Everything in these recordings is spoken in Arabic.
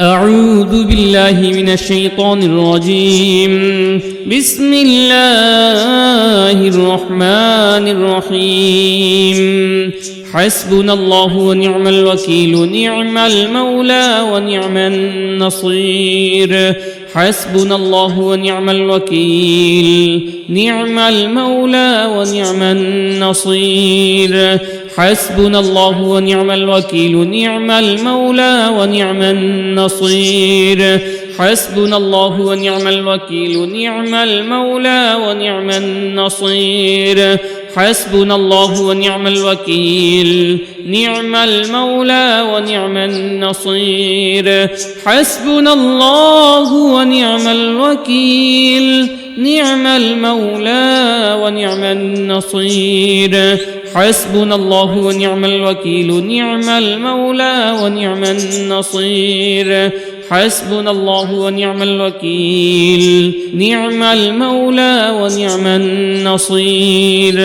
أعوذ بالله من الشيطان الرجيم. بسم الله الرحمن الرحيم. حسبنا الله ونعم الوكيل، نعم المولى ونعم النصير. حسبنا الله ونعم الوكيل، نعم المولى ونعم النصير. حسبنا الله ونعم الوكيل، نعم المولى ونعم النصير. حسبنا الله ونعم الوكيل، نعم المولى ونعم النصير. حسبنا الله ونعم الوكيل، نعم المولى ونعم النصير. حسبنا الله ونعم الوكيل، نعم المولى ونعم النصير. حسبنا الله ونعم الوكيل، نعم المولى ونعم النصير. حسبنا الله ونعم الوكيل، نعم المولى ونعم النصير.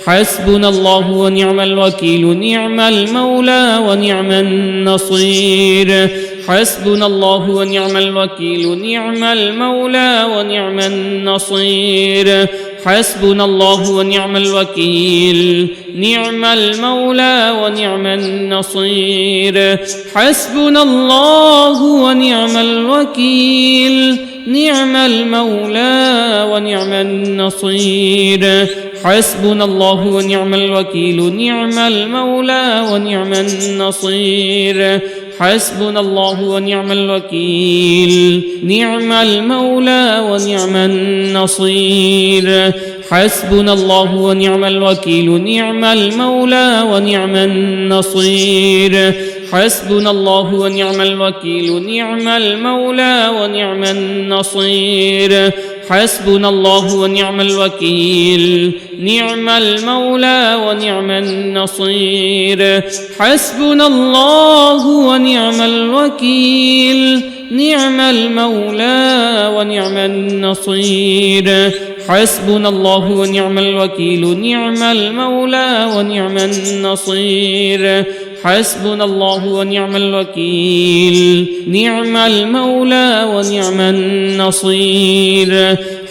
حسبنا الله ونعم الوكيل، نعم المولى ونعم النصير. حسبنا الله ونعم الوكيل، نعم المولى ونعم النصير. حسبنا الله ونعم الوكيل، نعم المولى ونعم النصير. حسبنا الله ونعم الوكيل، نعم المولى ونعم النصير. حسبنا الله ونعم الوكيل، نعم المولى ونعم النصير. حسبنا الله ونعم الوكيل، نعم المولى ونعم النصير. حسبنا الله ونعم الوكيل، نعم المولى ونعم النصير. حسبنا الله ونعم الوكيل، نعم المولى ونعم النصير. حسبنا الله ونعم الوكيل، نعم المولى ونعم النصير. حسبنا الله ونعم الوكيل، نعم المولى ونعم النصير. حسبنا الله ونعم الوكيل، نعم المولى ونعم النصير. حسبنا الله ونعم الوكيل، نعم المولى ونعم النصير.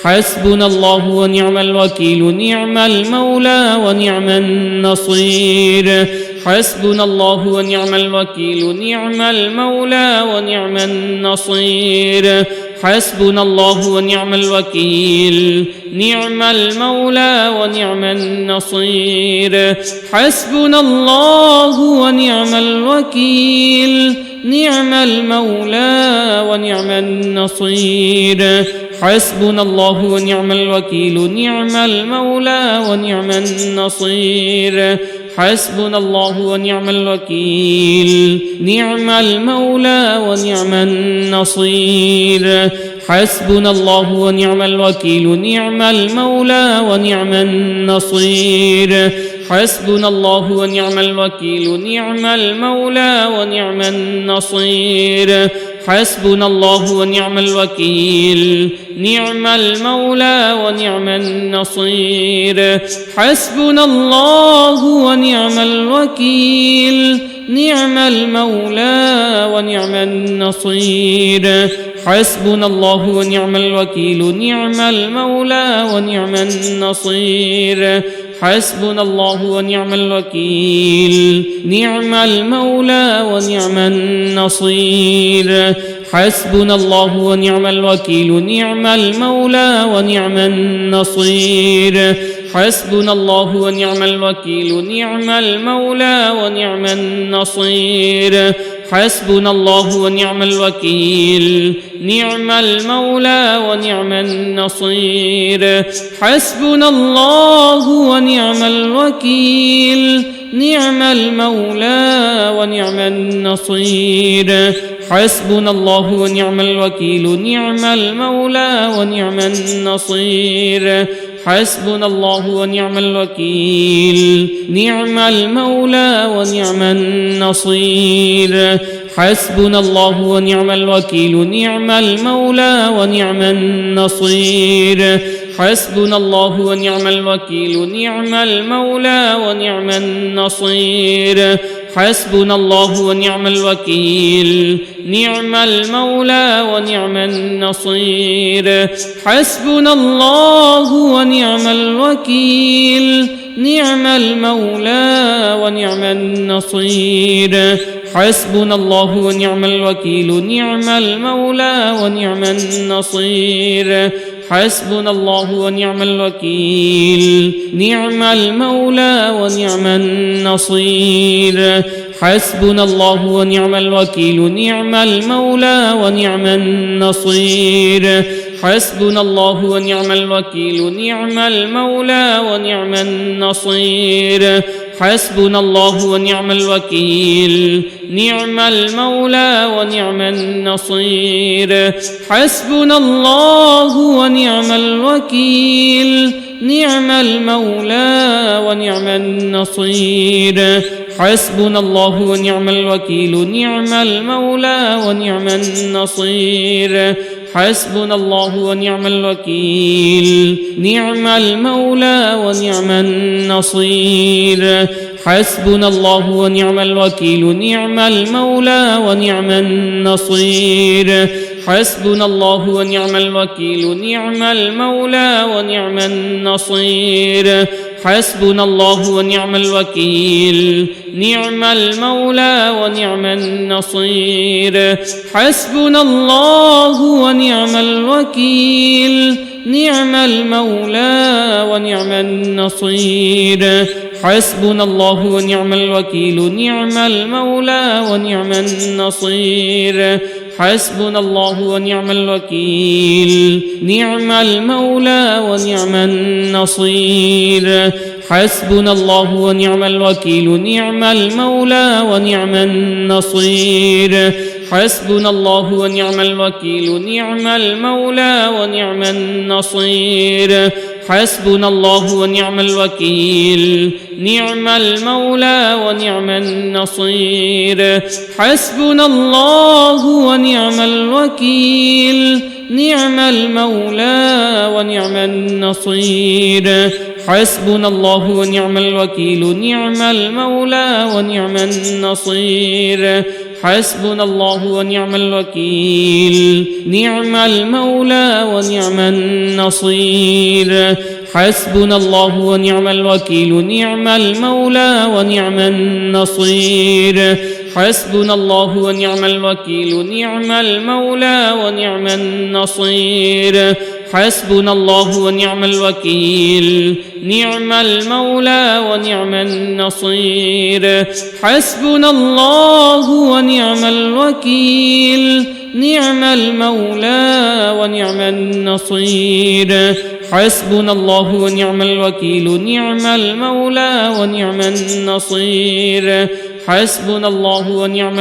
حسبنا الله ونعم الوكيل، نعم المولى ونعم النصير. حسبنا الله ونعم الوكيل، نعم المولى ونعم النصير. حسبنا الله ونعم الوكيل، نعم المولى ونعم النصير. حسبنا الله ونعم الوكيل، نعم المولى ونعم النصير. حسبنا الله ونعم الوكيل، نعم المولى ونعم النصير. حسبنا الله ونعم الوكيل، نعم المولى ونعم النصير. حسبنا الله ونعم الوكيل، نعم المولى ونعم النصير. حسبنا الله ونعم الوكيل، نعم المولى ونعم النصير. حسبنا الله ونعم الوكيل، نعم المولى ونعم النصير. حسبنا الله ونعم الوكيل، نعم المولى ونعم النصير. حسبنا الله ونعم الوكيل، نعم المولى ونعم النصير. حسبنا الله ونعم الوكيل، نعم المولى ونعم النصير. حسبنا الله ونعم الوكيل، نعم المولى ونعم النصير. حسبنا الله ونعم الوكيل، نعم المولى ونعم النصير. حسبنا الله ونعم الوكيل، نعم المولى ونعم النصير. حسبنا الله ونعم الوكيل، نعم المولى ونعم النصير. حسبنا الله ونعم الوكيل، نعم المولى ونعم النصير. حسبنا الله ونعم الوكيل، نعم المولى ونعم النصير. حسبنا الله ونعم الوكيل، نعم المولى ونعم النصير. حسبنا الله ونعم الوكيل، نعم المولى ونعم النصير. حسبنا الله ونعم الوكيل نعم المولى ونعم النصير حسبنا الله ونعم الوكيل نعم المولى ونعم النصير حسبنا الله ونعم الوكيل نعم المولى ونعم النصير حسبنا الله ونعم الوكيل نعم المولى ونعم النصير حسبنا الله ونعم الوكيل نعم المولى ونعم النصير حسبنا الله ونعم الوكيل نعم المولى ونعم النصير حسبنا الله ونعم الوكيل نعم المولى ونعم النصير حسبنا الله ونعم الوكيل نعم المولى ونعم النصير حسبنا الله ونعم الوكيل نعم المولى ونعم النصير حسبنا الله ونعم الوكيل نعم المولى ونعم النصير حسبنا الله ونعم الوكيل نعم المولى ونعم النصير حسبنا الله ونعم الوكيل نعم المولى ونعم النصير حسبنا الله ونعم الوكيل نعم المولى ونعم النصير حسبنا الله ونعم الوكيل نعم المولى ونعم النصير حسبنا الله ونعم الوكيل نعم المولى ونعم النصير حسبنا الله ونعم الوكيل نعم المولى ونعم النصير حسبنا الله ونعم الوكيل نعم المولى ونعم النصير حسبنا الله ونعم الوكيل نعم المولى ونعم النصير حسبنا الله ونعم الوكيل نعم المولى ونعم النصير حسبنا الله ونعم الوكيل نعم المولى ونعم النصير حسبنا الله ونعم الوكيل نعم المولى ونعم النصير حسبنا الله ونعم الوكيل نعم المولى ونعم النصير حسبنا الله ونعم الوكيل نعم المولى ونعم النصير حسبنا الله ونعم الوكيل نعم المولى ونعم النصير حسبنا الله ونعم الوكيل نعم المولى ونعم النصير حسبنا الله ونعم الوكيل نعم المولى ونعم النصير حسبنا الله ونعم الوكيل نعم المولى ونعم النصير حسبنا الله ونعم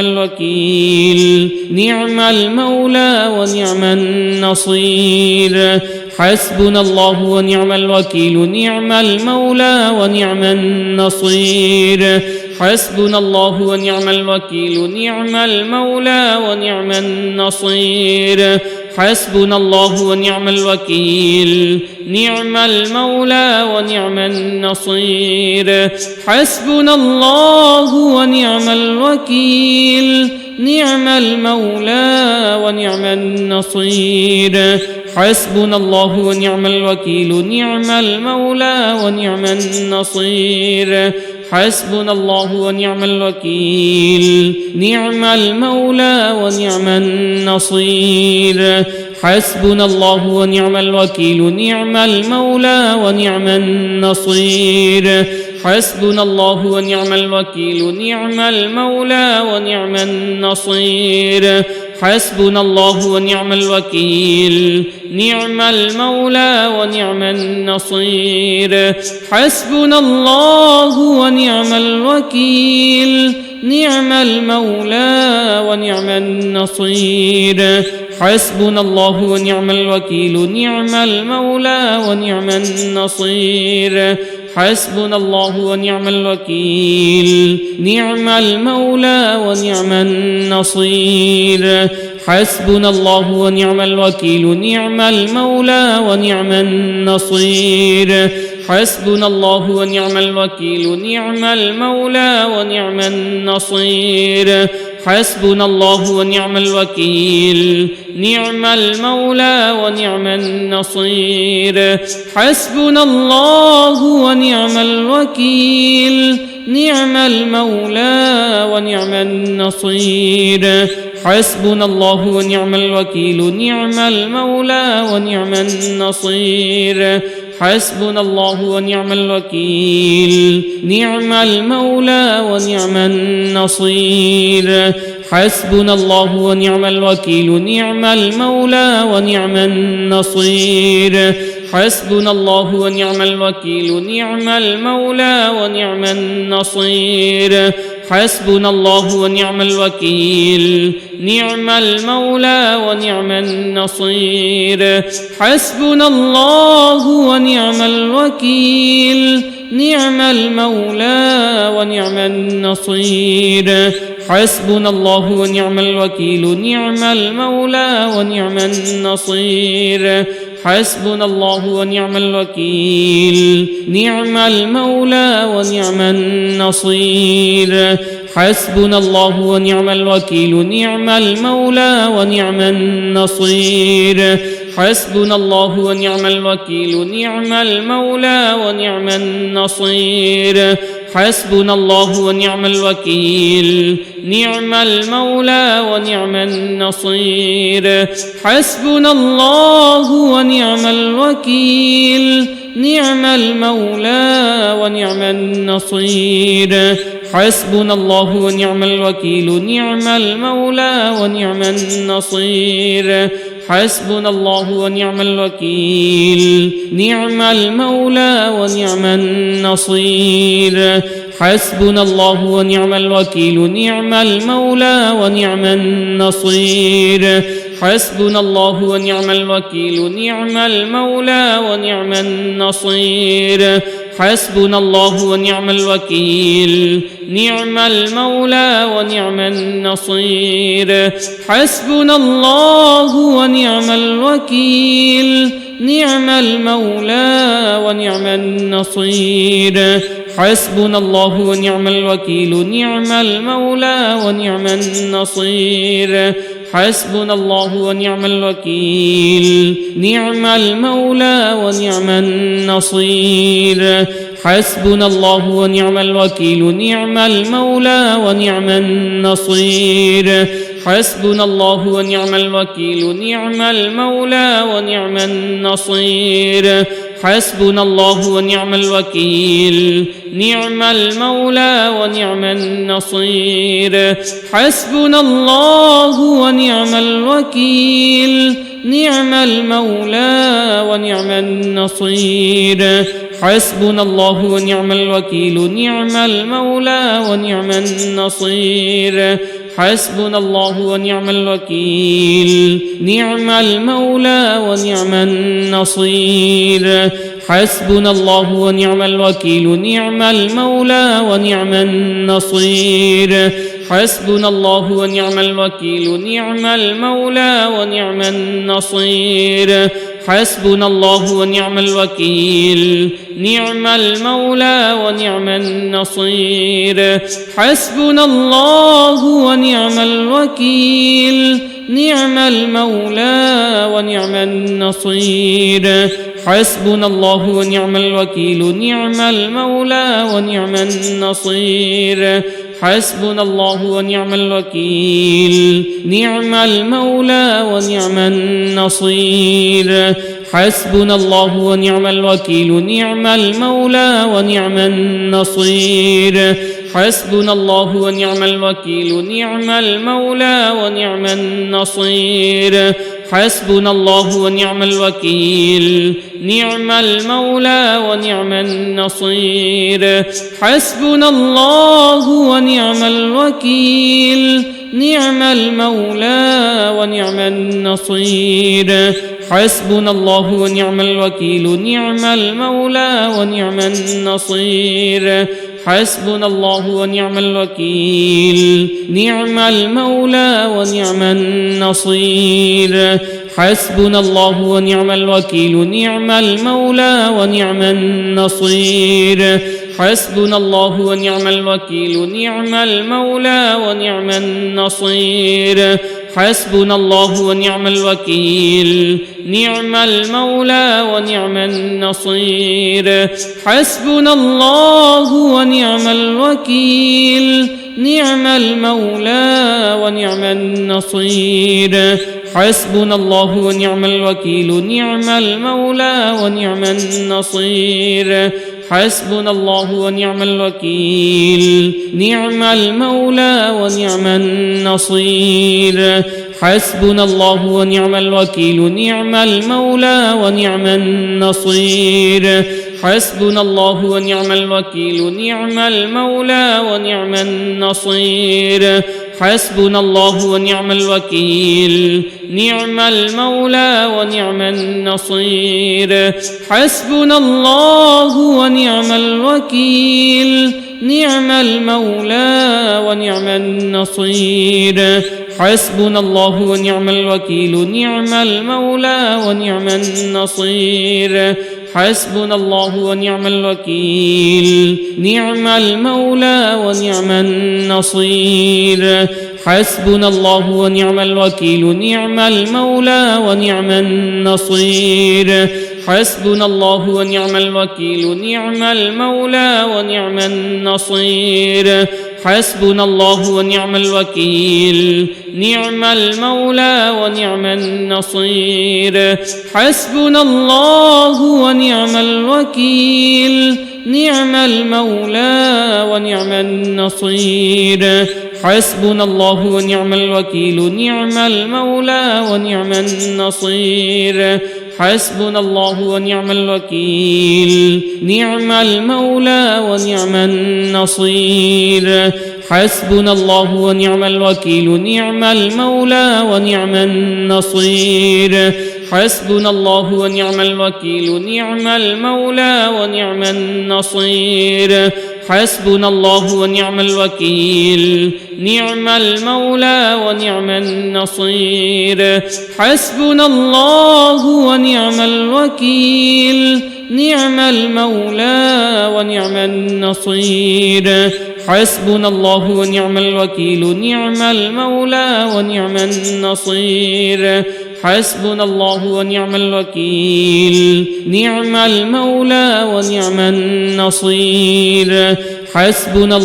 الوكيل نعم المولى ونعم النصير حسبنا الله ونعم الوكيل نعم المولى ونعم النصير حسبنا الله ونعم الوكيل نعم المولى ونعم النصير حسبنا الله ونعم الوكيل نعم المولى ونعم النصير حسبنا الله ونعم الوكيل نعم المولى ونعم النصير حسبنا الله ونعم الوكيل نعم المولى ونعم النصير حسبنا الله ونعم الوكيل نعم المولى ونعم النصير حسبنا الله ونعم الوكيل نعم المولى ونعم النصير حسبنا الله ونعم الوكيل نعم المولى ونعم النصير حسبنا الله ونعم الوكيل نعم المولى ونعم النصير حسبنا الله ونعم الوكيل نعم المولى ونعم النصير حسبنا الله ونعم الوكيل نعم المولى ونعم النصير حسبنا الله ونعم الوكيل نعم المولى ونعم النصير حسبنا الله ونعم الوكيل نعم المولى ونعم النصير حسبنا الله ونعم الوكيل نعم المولى ونعم النصير حسبنا الله ونعم الوكيل نعم المولى ونعم النصير حسبنا الله ونعم الوكيل نعم المولى ونعم النصير حسبنا الله ونعم الوكيل نعم المولى ونعم النصير حسبنا الله ونعم الوكيل نعم المولى ونعم النصير حسبنا الله ونعم الوكيل نعم المولى ونعم النصير حسبنا الله ونعم الوكيل نعم المولى ونعم النصير حسبنا الله ونعم الوكيل نعم المولى ونعم النصير حسبنا الله ونعم الوكيل نعم المولى ونعم النصير حسبنا الله ونعم الوكيل نعم المولى ونعم النصير حسبنا الله ونعم الوكيل نعم المولى ونعم النصير حسبنا الله ونعم الوكيل نعم المولى ونعم النصير حسبنا الله ونعم الوكيل نعم المولى ونعم النصير حسبنا الله ونعم الوكيل نعم المولى ونعم النصير حسبنا الله ونعم الوكيل نعم المولى ونعم النصير حسبنا الله ونعم الوكيل نعم المولى ونعم النصير حسبنا الله ونعم الوكيل نعم المولى ونعم النصير حسبنا الله ونعم الوكيل نعم المولى ونعم النصير حسبنا الله ونعم الوكيل نعم المولى ونعم النصير حسبنا الله ونعم الوكيل نعم المولى ونعم النصير حسبنا الله ونعم الوكيل نعم المولى ونعم النصير حسبنا الله ونعم الوكيل نعم المولى ونعم النصير حسبنا الله ونعم الوكيل نعم المولى ونعم النصير حسبنا الله ونعم الوكيل نعم المولى ونعم النصير حسبنا الله ونعم الوكيل نعم المولى ونعم النصير حسبنا الله ونعم الوكيل نعم المولى ونعم النصير حسبنا الله ونعم الوكيل نعم المولى ونعم النصير حسبنا الله ونعم الوكيل نعم المولى ونعم النصير حسبنا الله ونعم الوكيل نعم المولى ونعم النصير حسبنا الله ونعم الوكيل نعم المولى ونعم النصير حسبنا الله ونعم الوكيل نعم المولى ونعم النصير حسبنا الله ونعم الوكيل نعم المولى ونعم النصير حسبنا الله ونعم الوكيل نعم المولى ونعم النصير حسبنا الله ونعم الوكيل نعم المولى ونعم النصير حسبنا الله ونعم الوكيل نعم المولى ونعم النصير حسبنا الله ونعم الوكيل نعم المولى ونعم النصير حسبنا الله ونعم الوكيل نعم المولى ونعم النصير حسبنا الله ونعم الوكيل نعم المولى ونعم النصير حسبنا الله ونعم الوكيل نعم المولى ونعم النصير حسبنا الله ونعم الوكيل نعم المولى ونعم النصير حسبنا الله ونعم الوكيل نعم المولى ونعم النصير حسبنا الله ونعم الوكيل نعم المولى ونعم النصير حسبنا الله ونعم الوكيل نعم المولى ونعم النصير حسبنا الله ونعم الوكيل نعم المولى ونعم النصير حسبنا الله ونعم الوكيل نعم المولى ونعم النصير حسبنا الله ونعم الوكيل نعم المولى ونعم النصير حسبنا الله ونعم الوكيل نعم المولى ونعم النصير حسبنا الله ونعم الوكيل نعم المولى ونعم النصير حسبنا الله ونعم الوكيل نعم المولى ونعم النصير حسبنا الله ونعم الوكيل نعم المولى ونعم النصير حسبنا الله ونعم الوكيل نعم المولى ونعم النصير حسبنا الله ونعم الوكيل نعم المولى ونعم النصير حسبنا الله ونعم الوكيل نعم المولى ونعم النصير حسبنا الله ونعم الوكيل نعم المولى ونعم النصير حسبنا الله ونعم الوكيل نعم المولى ونعم النصير حسبنا الله ونعم الوكيل نعم المولى ونعم النصير حسبنا الله ونعم الوكيل نعم المولى ونعم النصير حسبنا الله ونعم الوكيل نعم المولى ونعم النصير حسبنا الله ونعم الوكيل نعم المولى ونعم النصير حسبنا الله ونعم الوكيل نعم المولى ونعم النصير حسبنا الله ونعم الوكيل نعم المولى ونعم النصير حسبنا الله ونعم الوكيل نعم المولى ونعم النصير حسبنا الله ونعم الوكيل نعم المولى ونعم النصير حسبنا الله ونعم الوكيل نعم المولى ونعم النصير حسبنا الله ونعم الوكيل نعم المولى ونعم النصير حسبنا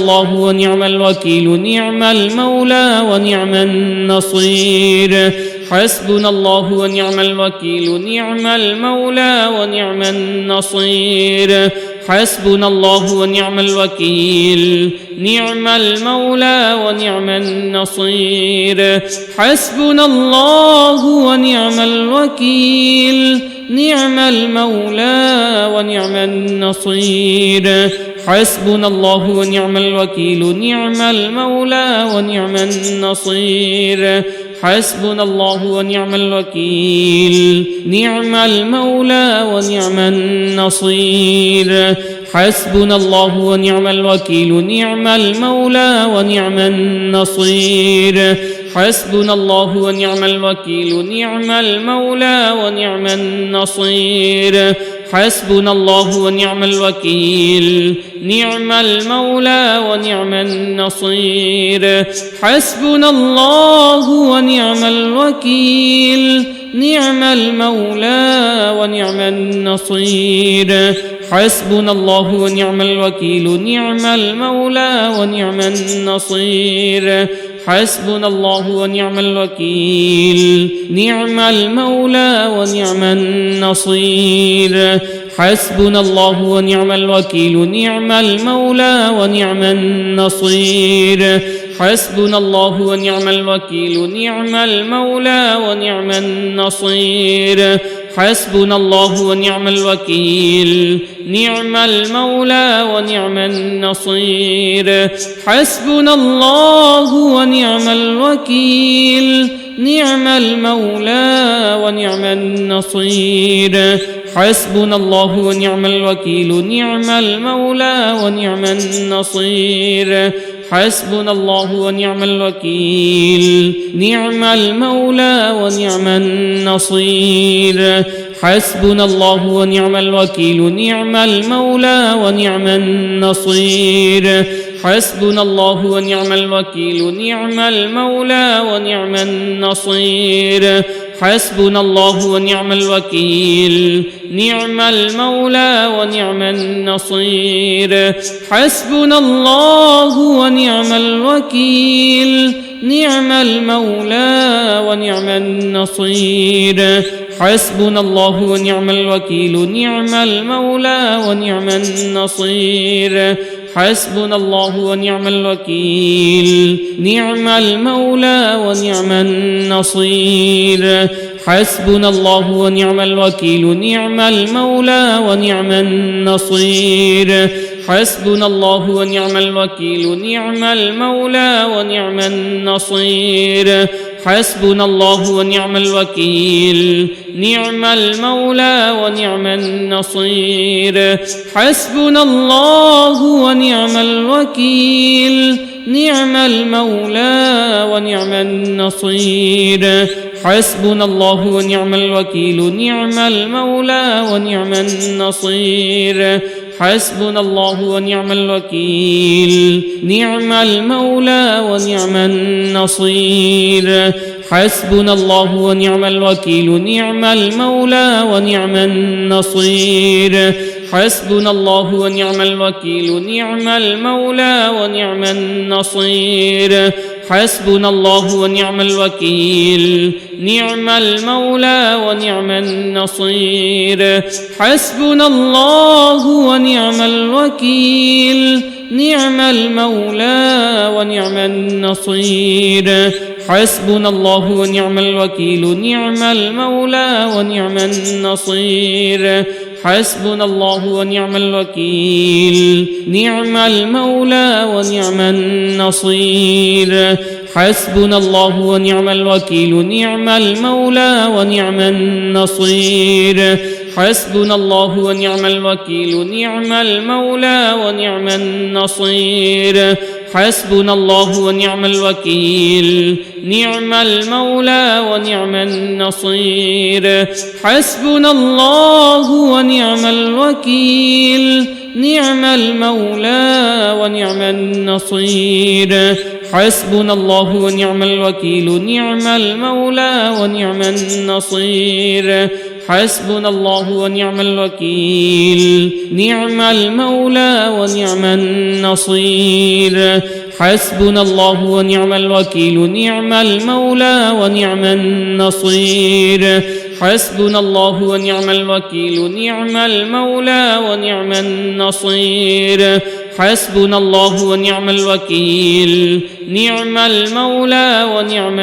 الله ونعم الوكيل نعم المولى ونعم النصير حسبنا الله ونعم الوكيل نعم المولى ونعم النصير حسبنا الله ونعم الوكيل نعم المولى ونعم النصير حسبنا الله ونعم الوكيل نعم المولى ونعم النصير حسبنا الله ونعم الوكيل نعم المولى ونعم النصير حسبنا الله ونعم الوكيل نعم المولى ونعم النصير حسبنا الله ونعم الوكيل نعم المولى ونعم النصير حسبنا الله ونعم الوكيل نعم المولى ونعم النصير حسبنا الله ونعم الوكيل نعم المولى ونعم النصير حسبنا الله ونعم الوكيل نعم المولى ونعم النصير حسبنا الله ونعم الوكيل نعم المولى ونعم النصير حسبنا الله ونعم الوكيل نعم المولى ونعم النصير حسبنا الله ونعم الوكيل نعم المولى ونعم النصير حسبنا الله ونعم الوكيل نعم المولى ونعم النصير حسبنا الله ونعم الوكيل نعم المولى ونعم النصير حسبنا الله ونعم الوكيل نعم المولى ونعم النصير حسبنا الله ونعم الوكيل نعم المولى ونعم النصير حسبنا الله ونعم الوكيل نعم المولى ونعم النصير حسبنا الله ونعم الوكيل نعم المولى ونعم النصير حسبنا الله ونعم الوكيل نعم المولى ونعم النصير حسبنا الله ونعم الوكيل نعم المولى ونعم النصير حسبنا الله ونعم الوكيل نعم المولى ونعم النصير حسبنا الله ونعم الوكيل نعم المولى ونعم النصير حسبنا الله ونعم الوكيل نعم المولى ونعم النصير حسبنا الله ونعم الوكيل نعم المولى ونعم النصير حسبنا الله ونعم الوكيل نعم المولى ونعم النصير حسبنا الله ونعم الوكيل نعم المولى ونعم النصير حسبنا الله ونعم الوكيل نعم المولى ونعم النصير حسبنا الله ونعم الوكيل نعم المولى ونعم النصير حسبنا الله ونعم الوكيل نعم المولى ونعم النصير حسبنا الله ونعم الوكيل نعم المولى ونعم النصير حسبنا الله ونعم الوكيل نعم المولى ونعم النصير حسبنا الله ونعم الوكيل نعم المولى ونعم النصير حسبنا الله ونعم الوكيل نعم المولى ونعم النصير حسبنا الله ونعم الوكيل نعم المولى ونعم النصير حسبنا الله ونعم الوكيل نعم المولى ونعم النصير حسبنا الله ونعم الوكيل نعم المولى ونعم النصير حسبنا الله ونعم الوكيل نعم المولى ونعم النصير حسبنا الله ونعم الوكيل نعم المولى ونعم النصير حسبنا الله ونعم الوكيل نعم المولى ونعم النصير حسبنا الله ونعم الوكيل نعم المولى ونعم النصير حسبنا الله ونعم الوكيل نعم المولى ونعم النصير حسبنا الله ونعم الوكيل نعم المولى ونعم النصير حسبنا الله ونعم الوكيل نعم المولى ونعم النصير حسبنا الله ونعم الوكيل نعم المولى ونعم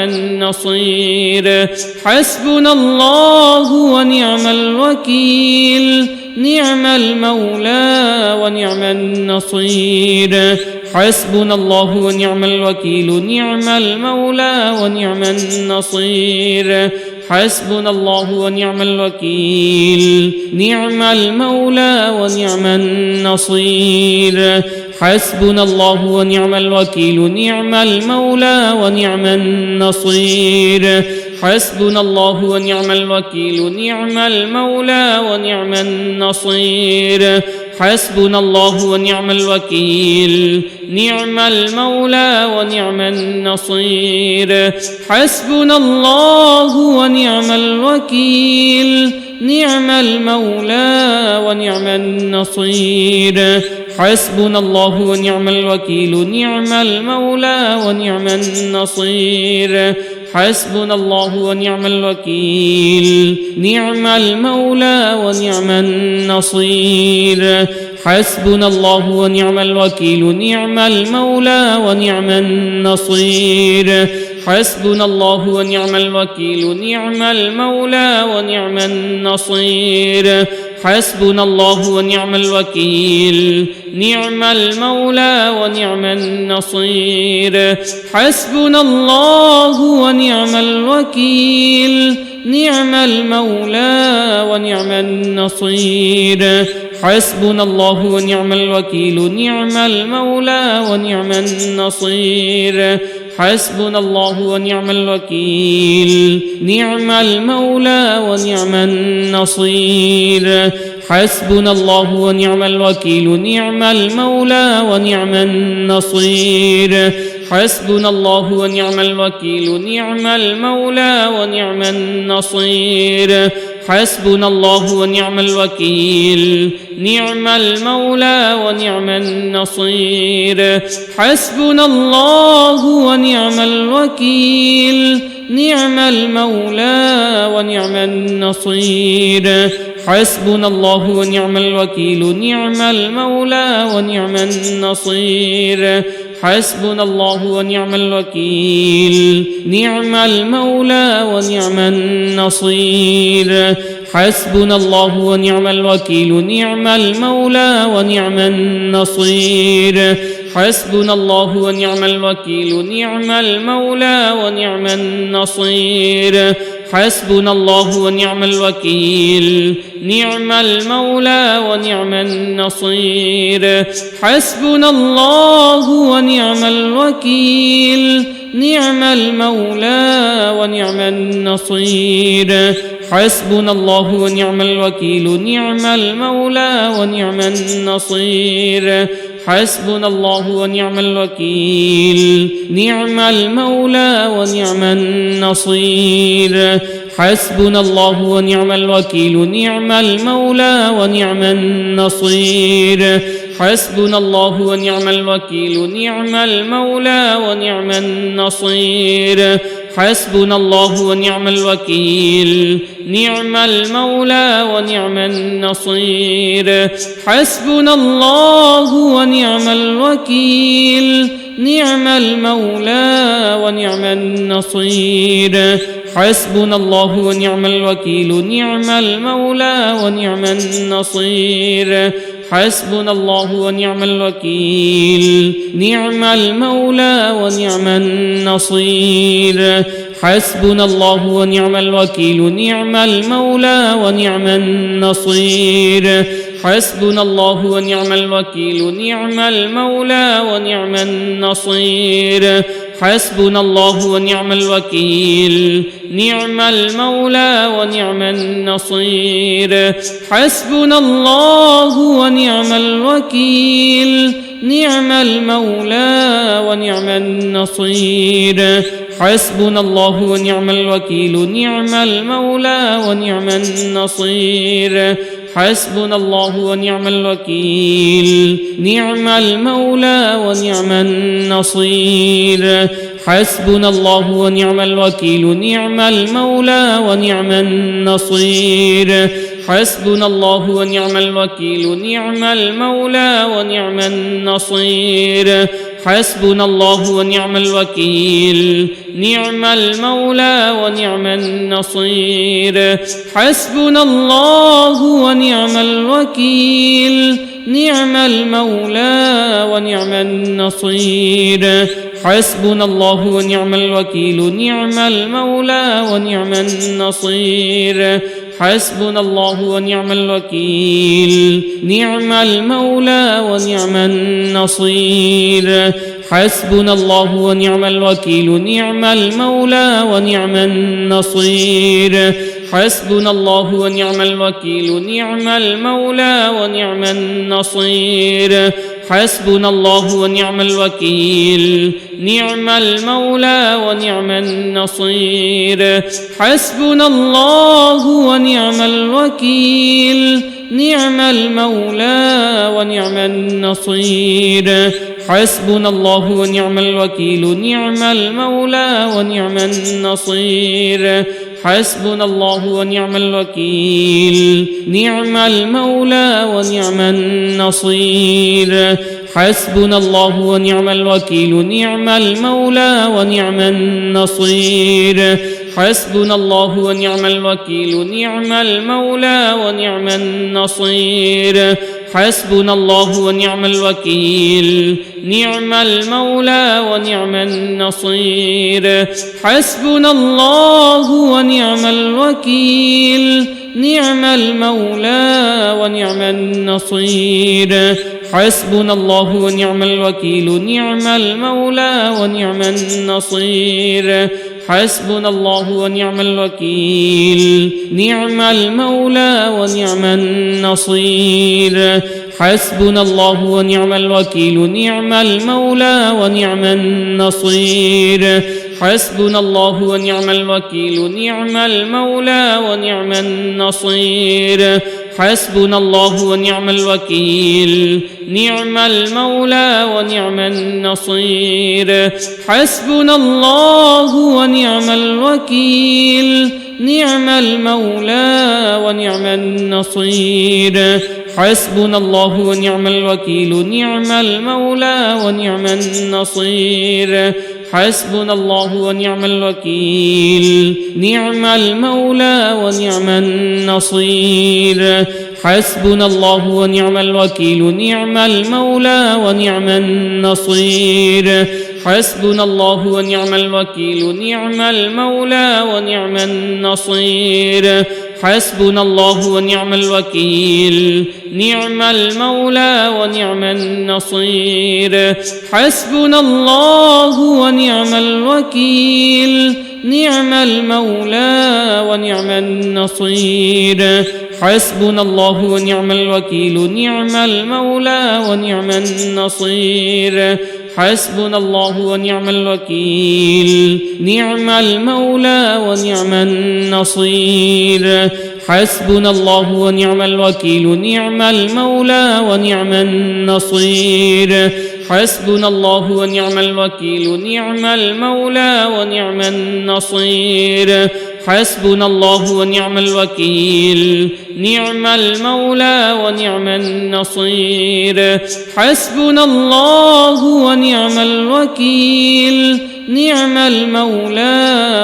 النصير حسبنا الله ونعم الوكيل نعم المولى ونعم النصير حسبنا الله ونعم الوكيل نعم المولى ونعم النصير حسبنا الله ونعم الوكيل نعم المولى ونعم النصير حسبنا الله ونعم الوكيل نعم المولى ونعم النصير حسبنا الله ونعم الوكيل نعم المولى ونعم النصير حسبنا الله ونعم الوكيل نعم المولى ونعم النصير حسبنا الله ونعم الوكيل نعم المولى ونعم النصير حسبنا الله ونعم الوكيل نعم المولى ونعم النصير حسبنا الله ونعم الوكيل نعم المولى ونعم النصير حسبنا الله ونعم الوكيل نعم المولى ونعم النصير حسبنا الله ونعم الوكيل نعم المولى ونعم النصير حسبنا الله ونعم الوكيل نعم المولى ونعم النصير حسبنا الله ونعم الوكيل نعم المولى ونعم النصير حسبنا الله ونعم الوكيل نعم المولى ونعم النصير حسبنا الله ونعم الوكيل نعم المولى ونعم النصير حسبنا الله ونعم الوكيل نعم المولى ونعم النصير حسبنا الله ونعم الوكيل نعم المولى ونعم النصير حسبنا الله ونعم الوكيل نعم المولى ونعم النصير حسبنا الله ونعم الوكيل نعم المولى ونعم النصير حسبنا الله ونعم الوكيل نعم المولى ونعم النصير حسبنا الله ونعم الوكيل نعم المولى ونعم النصير حسبنا الله ونعم الوكيل نعم المولى ونعم النصير حسبنا الله ونعم الوكيل نعم المولى ونعم النصير حسبنا الله ونعم الوكيل نعم المولى ونعم النصير حسبنا الله ونعم الوكيل نعم المولى ونعم النصير حسبنا الله ونعم الوكيل نعم المولى ونعم النصير حسبنا الله ونعم الوكيل نعم المولى ونعم النصير حسبنا الله ونعم الوكيل نعم المولى ونعم النصير حسبنا الله ونعم الوكيل نعم المولى ونعم النصير حسبنا الله ونعم الوكيل نعم المولى ونعم النصير حسبنا الله ونعم الوكيل نعم المولى ونعم النصير حسبنا الله ونعم الوكيل نعم المولى ونعم النصير حسبنا الله ونعم الوكيل نعم المولى ونعم النصير حسبنا الله ونعم الوكيل نعم المولى ونعم النصير حسبنا الله ونعم الوكيل نعم المولى ونعم النصير حسبنا الله ونعم الوكيل نعم المولى ونعم النصير حسبنا الله ونعم الوكيل نعم المولى ونعم النصير حسبنا الله ونعم الوكيل نعم المولى ونعم النصير حسبنا الله ونعم الوكيل نعم المولى ونعم النصير حسبنا الله ونعم الوكيل نعم المولى ونعم النصير حسبنا الله ونعم الوكيل نعم المولى ونعم النصير حسبنا الله ونعم الوكيل نعم المولى ونعم النصير حسبنا الله ونعم الوكيل نعم المولى ونعم النصير حسبنا الله ونعم الوكيل نعم المولى ونعم النصير حسبنا الله ونعم الوكيل نعم المولى ونعم النصير حسبنا الله ونعم الوكيل نعم المولى ونعم النصير حسبنا الله ونعم الوكيل نعم المولى ونعم النصير حسبنا الله ونعم الوكيل نعم المولى ونعم النصير حسبنا الله ونعم الوكيل نعم المولى ونعم النصير حسبنا الله ونعم الوكيل نعم المولى ونعم النصير حسبنا الله ونعم الوكيل نعم المولى ونعم النصير حسبنا الله ونعم الوكيل نعم المولى ونعم النصير حسبنا الله ونعم الوكيل نعم المولى ونعم النصير حسبنا الله ونعم الوكيل نعم المولى ونعم النصير حسبنا الله ونعم الوكيل نعم المولى ونعم النصير حسبنا الله ونعم الوكيل نعم المولى ونعم النصير حسبنا الله ونعم الوكيل نعم المولى ونعم النصير حسبنا الله ونعم الوكيل نعم المولى ونعم النصير حسبنا الله ونعم الوكيل نعم المولى ونعم النصير حسبنا الله ونعم الوكيل نعم المولى ونعم النصير حسبنا الله ونعم الوكيل نعم المولى ونعم النصير حسبنا الله ونعم الوكيل نعم المولى ونعم النصير حسبنا الله ونعم الوكيل نعم المولى ونعم النصير حسبنا الله ونعم الوكيل نعم المولى ونعم النصير حسبنا الله ونعم الوكيل نعم المولى ونعم النصير حسبنا الله ونعم الوكيل نعم المولى ونعم النصير حسبنا الله ونعم الوكيل نعم المولى ونعم النصير حسبنا الله ونعم الوكيل نعم المولى ونعم النصير حسبنا الله ونعم الوكيل نعم المولى ونعم النصير حسبنا الله ونعم الوكيل نعم المولى ونعم النصير حسبنا الله ونعم الوكيل نعم المولى ونعم النصير حسبنا الله ونعم الوكيل نعم المولى ونعم النصير حسبنا الله ونعم الوكيل نعم المولى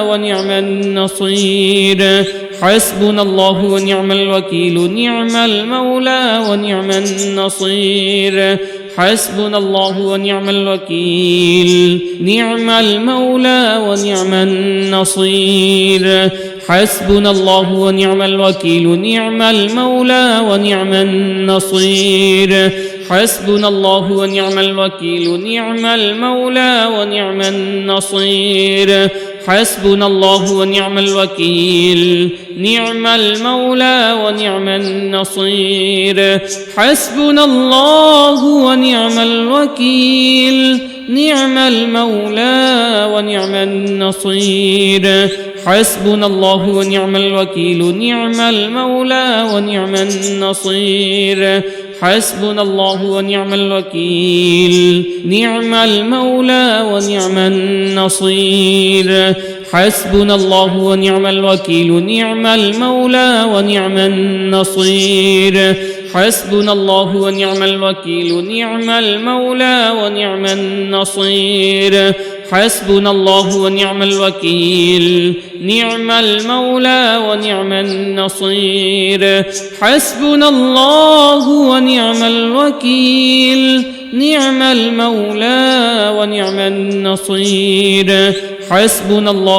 ونعم النصير حسبنا الله ونعم الوكيل نعم المولى ونعم النصير حسبنا الله ونعم الوكيل نعم المولى ونعم النصير حسبنا الله ونعم الوكيل نعم المولى ونعم النصير حسبنا الله ونعم الوكيل نعم المولى ونعم النصير حسبنا الله ونعم الوكيل نعم المولى ونعم النصير حسبنا الله ونعم الوكيل نعم المولى ونعم النصير حسبنا الله ونعم الوكيل نعم المولى ونعم النصير حسبنا الله ونعم الوكيل نعم المولى ونعم النصير حسبنا الله ونعم الوكيل نعم المولى ونعم النصير حسبنا الله ونعم الوكيل نعم المولى ونعم النصير حسبنا الله ونعم الوكيل نعم المولى ونعم النصير حسبنا الله ونعم الوكيل نعم المولى ونعم النصير حسبنا الله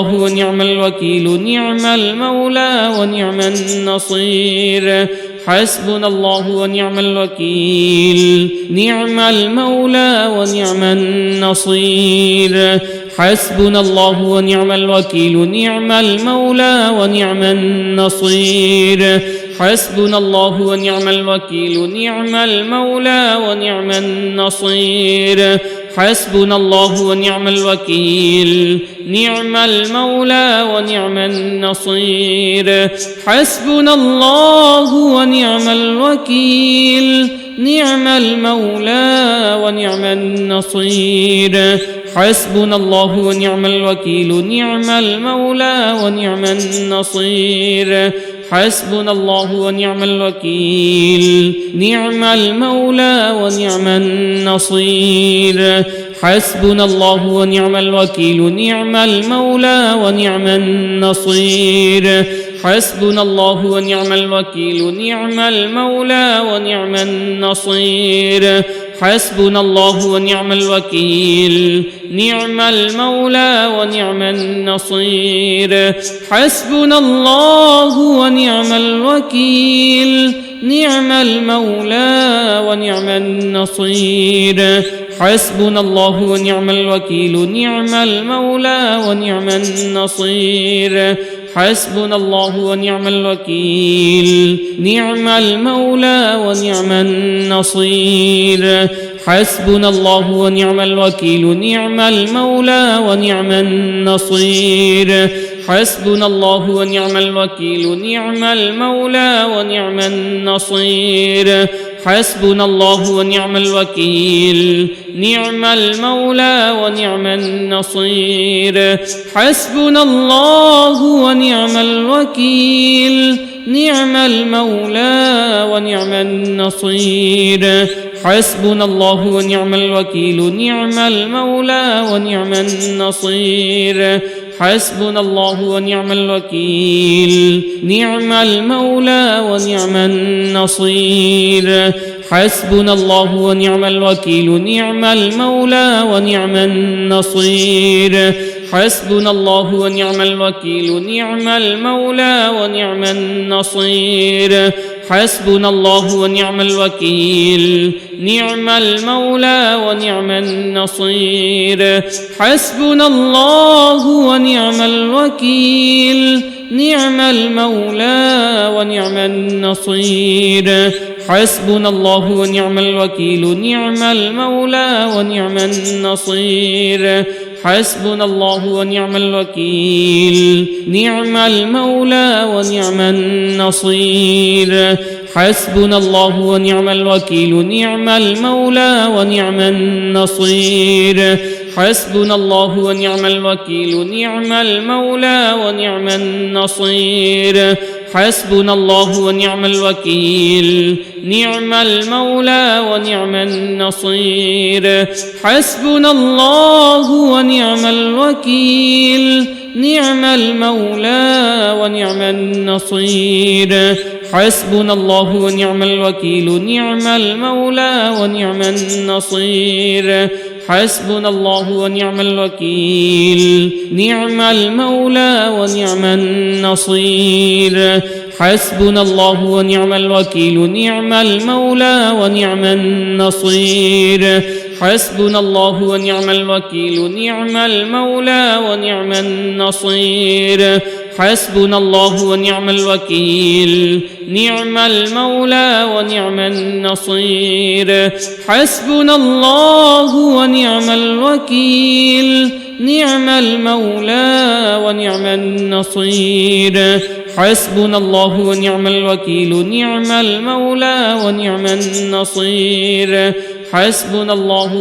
ونعم الوكيل نعم المولى ونعم النصير حسبنا الله ونعم الوكيل نعم المولى ونعم النصير حسبنا الله ونعم الوكيل نعم المولى ونعم النصير حسبنا الله ونعم الوكيل نعم المولى ونعم النصير حسبنا الله ونعم الوكيل نعم المولى ونعم النصير حسبنا الله ونعم الوكيل نعم المولى ونعم النصير حسبنا الله ونعم الوكيل نعم المولى ونعم النصير حسبنا الله ونعم الوكيل نعم المولى ونعم النصير حسبنا الله ونعم الوكيل نعم المولى ونعم النصير حسبنا الله ونعم الوكيل نعم المولى ونعم النصير حسبنا الله ونعم الوكيل نعم المولى ونعم النصير حسبنا الله ونعم الوكيل نعم المولى ونعم النصير حسبنا الله ونعم الوكيل نعم المولى ونعم النصير حسبنا الله ونعم الوكيل نعم المولى ونعم النصير حسبنا الله ونعم الوكيل نعم المولى ونعم النصير حسبنا الله ونعم الوكيل نعم المولى ونعم النصير حسبنا الله ونعم الوكيل نعم المولى ونعم النصير حسبنا الله ونعم الوكيل نعم المولى ونعم النصير حسبنا الله ونعم الوكيل نعم المولى ونعم النصير حسبنا الله ونعم الوكيل نعم المولى ونعم النصير حسبنا الله ونعم الوكيل نعم المولى ونعم النصير حسبنا الله ونعم الوكيل نعم المولى ونعم النصير حسبنا الله ونعم الوكيل نعم المولى ونعم النصير حسبنا الله ونعم الوكيل نعم المولى ونعم النصير حسبنا الله ونعم الوكيل نعم المولى ونعم النصير حسبنا الله ونعم الوكيل نعم المولى ونعم النصير حسبنا الله ونعم الوكيل نعم المولى ونعم النصير حسبنا الله ونعم الوكيل نعم المولى ونعم النصير حسبنا الله ونعم الوكيل نعم المولى ونعم النصير حسبنا الله ونعم الوكيل نعم المولى ونعم النصير حسبنا الله ونعم الوكيل نعم المولى ونعم النصير حسبنا الله ونعم الوكيل نعم المولى ونعم النصير حسبنا الله ونعم الوكيل نعم المولى ونعم النصير حسبنا الله ونعم الوكيل نعم المولى ونعم النصير حسبنا الله ونعم الوكيل نعم المولى ونعم النصير حسبنا الله ونعم الوكيل نعم المولى ونعم النصير حسبنا الله ونعم الوكيل نعم المولى ونعم النصير حسبنا الله ونعم الوكيل نعم المولى ونعم النصير حسبنا الله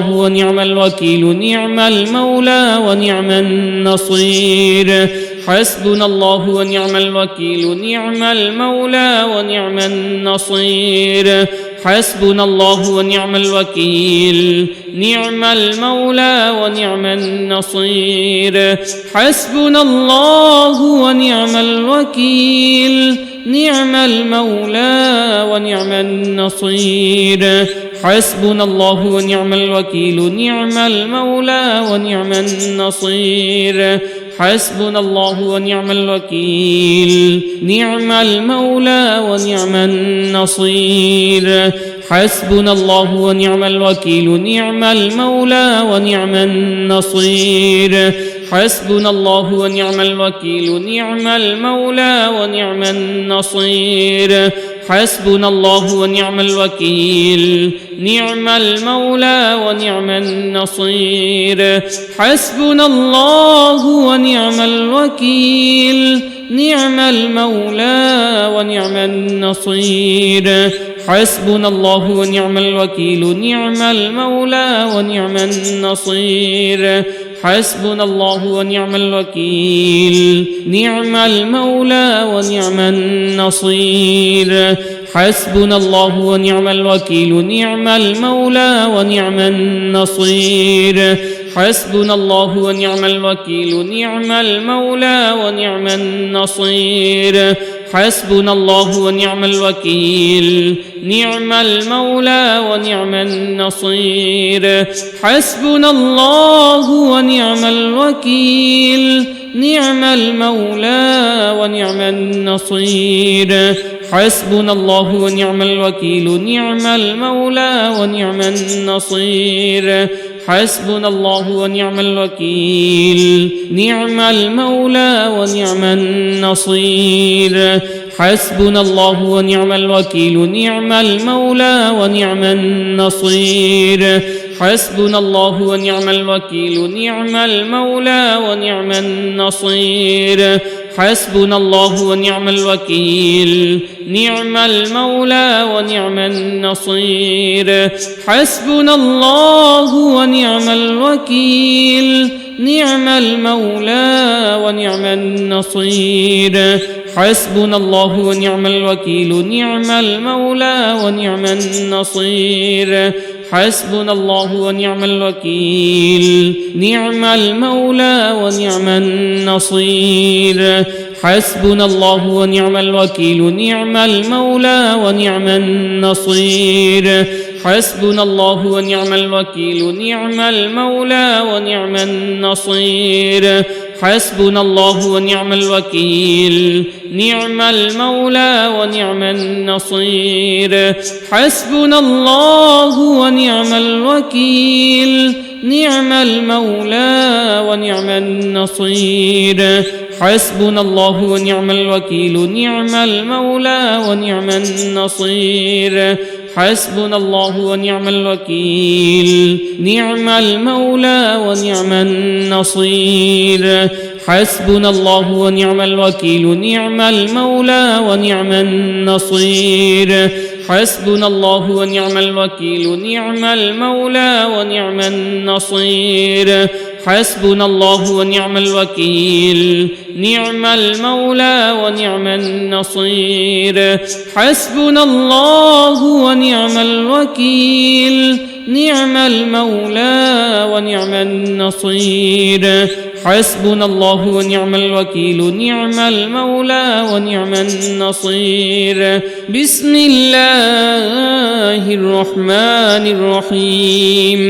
ونعم الوكيل نعم المولى ونعم النصير حسبنا الله ونعم الوكيل نعم المولى ونعم النصير حسبنا الله ونعم الوكيل نعم المولى ونعم النصير حسبنا الله ونعم الوكيل نعم المولى ونعم النصير حسبنا الله ونعم الوكيل نعم المولى ونعم النصير حسبنا الله ونعم الوكيل نعم المولى ونعم النصير حسبنا الله ونعم الوكيل نعم المولى ونعم النصير حسبنا الله ونعم الوكيل نعم المولى ونعم النصير حسبنا الله ونعم الوكيل نعم المولى ونعم النصير حسبنا الله ونعم الوكيل نعم المولى ونعم النصير حسبنا الله ونعم الوكيل نعم المولى ونعم النصير حسبنا الله ونعم الوكيل نعم المولى ونعم النصير حسبنا الله ونعم الوكيل نعم المولى ونعم النصير حسبنا الله ونعم الوكيل نعم المولى ونعم النصير حسبنا الله ونعم الوكيل نعم المولى ونعم النصير حسبنا الله ونعم الوكيل نعم المولى ونعم النصير حسبنا الله ونعم الوكيل نعم المولى ونعم النصير حسبنا الله ونعم الوكيل نعم المولى ونعم النصير حسبنا الله ونعم الوكيل نعم المولى ونعم النصير حسبنا الله ونعم الوكيل نعم المولى ونعم النصير حسبنا الله ونعم الوكيل نعم المولى ونعم النصير حسبنا الله ونعم الوكيل نعم المولى ونعم النصير حسبنا الله ونعم الوكيل نعم المولى ونعم النصير حسبنا الله ونعم الوكيل نعم المولى ونعم النصير حسبنا الله ونعم الوكيل نعم المولى ونعم النصير حسبنا الله ونعم الوكيل نعم المولى ونعم النصير حسبنا الله ونعم الوكيل نعم المولى ونعم النصير حسبنا الله ونعم الوكيل نعم المولى ونعم النصير حسبنا الله ونعم الوكيل نعم المولى ونعم النصير حسبنا الله ونعم الوكيل نعم المولى ونعم النصير حسبنا الله ونعم الوكيل نعم المولى ونعم النصير حسبنا الله ونعم الوكيل نعم المولى ونعم النصير حسبنا الله ونعم الوكيل نعم المولى ونعم النصير حسبنا الله ونعم الوكيل نعم المولى ونعم النصير حسبنا الله ونعم الوكيل نعم المولى ونعم النصير بسم الله الرحمن الرحيم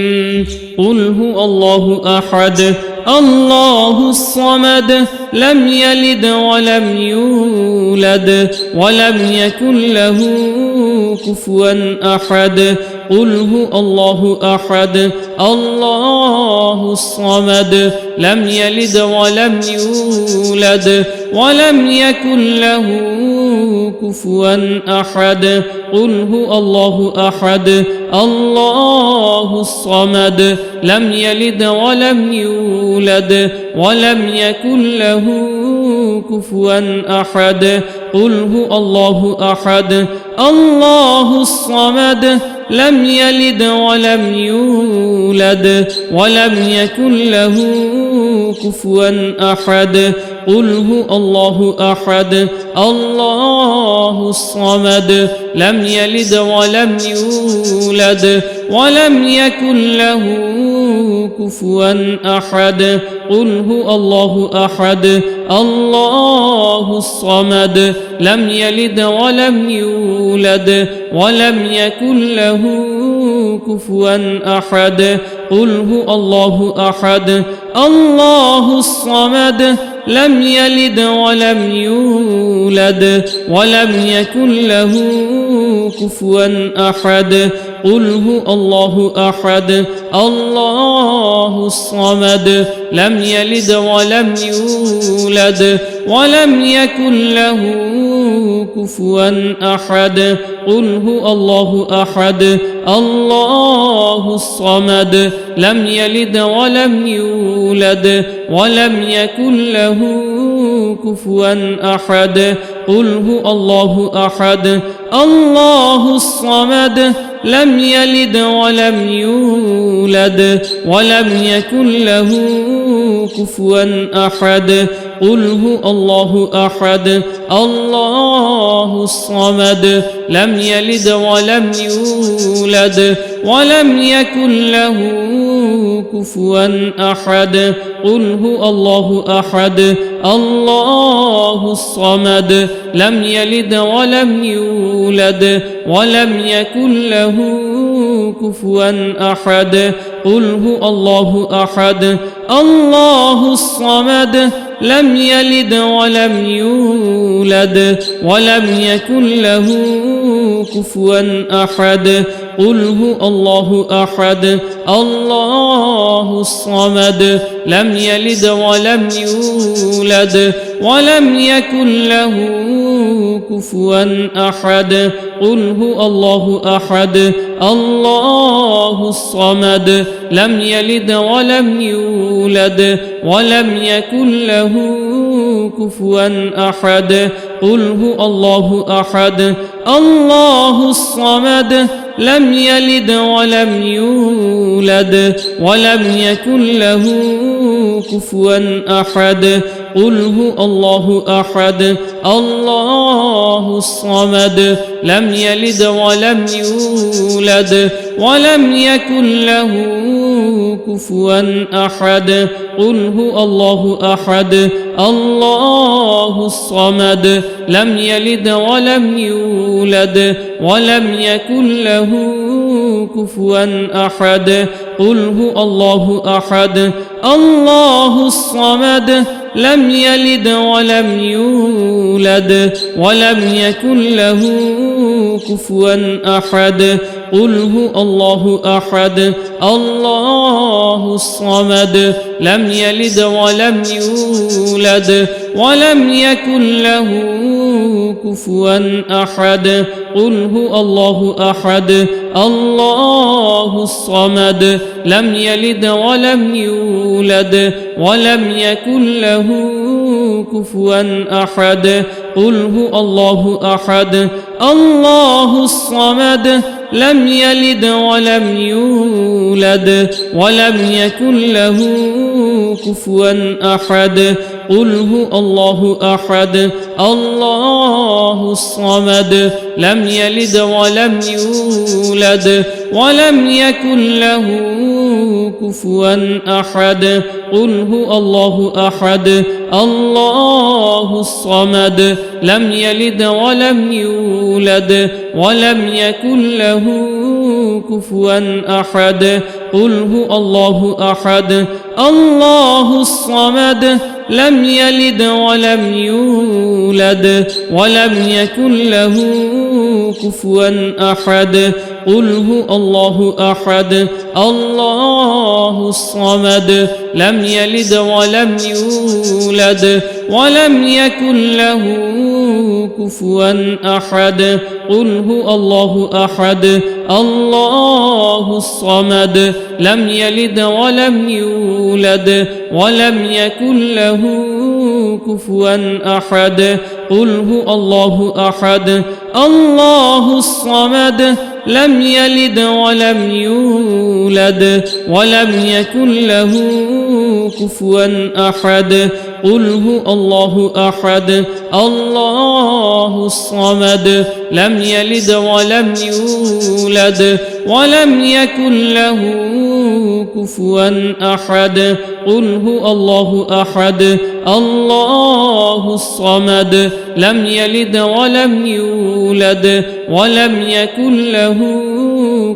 قل هو الله أحد الله الصمد لم يلد ولم يولد ولم يكن له كفوا أحد قل هو الله أحد الله الصمد لم يلد ولم يولد ولم يكن له كفوا أحد قل هو الله أحد الله الصمد لم يلد ولم يولد ولم يكن له كفوا أحد قل هو الله أحد الله الصمد لم يلد ولم يولد ولم يكن له كفوا أحد قل هو الله أحد الله الصمد لم يلد ولم يولد ولم يكن له كفوا أحد قل هو الله أحد الله الصمد لم يلد ولم يولد ولم يكن له كفوا أحد قل هو الله أحد الله الصمد لم يلد ولم يولد ولم يكن له كفوا أحد قل هو الله أحد الله الصمد لم يلد ولم يولد ولم يكن له كفوا أحد قل هو الله أحد الله الصمد لم يلد ولم يولد ولم يكن له كفوا أحد قل هو الله أحد الله الصمد لم يلد ولم يولد ولم يكن له كفوا أحد قل هو الله أحد الله الصمد لم يلد ولم يولد ولم يكن له كفوا أحد قل هو الله أحد الله الصمد لم يلد ولم يولد ولم يكن له كفوا أحد قل هو الله أحد الله الصمد لم يلد ولم يولد ولم يكن له كفوا أحد قل هو الله أحد الله الصمد لم يلد ولم يولد ولم يكن له كفوا أحد قل هو الله أحد الله الصمد لم يلد ولم يولد ولم يكن له كفوا أحد قل هو الله أحد الله الصمد لم يلد ولم يولد ولم يكن له كفوا أحد قل هو الله أحد الله الصمد لم يلد ولم يولد ولم يكن له كفوا أحد قل هو الله أحد الله الصمد لم يلد ولم يولد ولم يكن له كفوا أحد قل هو الله أحد الله الصمد لم يلد ولم يولد ولم يكن له كفوا أحد قل هو الله أحد الله الصمد لم يلد ولم يولد ولم يكن له كفوا أحد قل هو الله أحد الله الصمد لم يلد ولم يولد ولم يكن له كفوا أحد قل هو الله أحد الله الصمد لم يلد ولم يولد ولم يكن له كفوا أحد قل هو الله أحد الله الصمد لم يلد ولم يولد ولم يكن له كفوا أحد قل هو الله أحد الله الصمد لم يلد ولم يولد ولم يكن له كفوا أحد قل هو الله أحد الله الصمد لم يلد ولم يولد ولم يكن له كفوا أحد قل هو الله أحد الله الصمد لم يلد ولم يولد ولم يكن له كفوا أحد قل هو الله أحد الله الصمد لم يلد ولم يولد ولم يكن له كفوا أحد قل هو الله أحد الله الصمد لم يلد ولم يولد ولم يكن له كفوا أحد قل هو الله أحد الله الصمد لم يلد ولم يولد ولم يكن له كفوا أحد قل هو الله أحد الله الصمد لم يلد ولم يولد ولم يكن له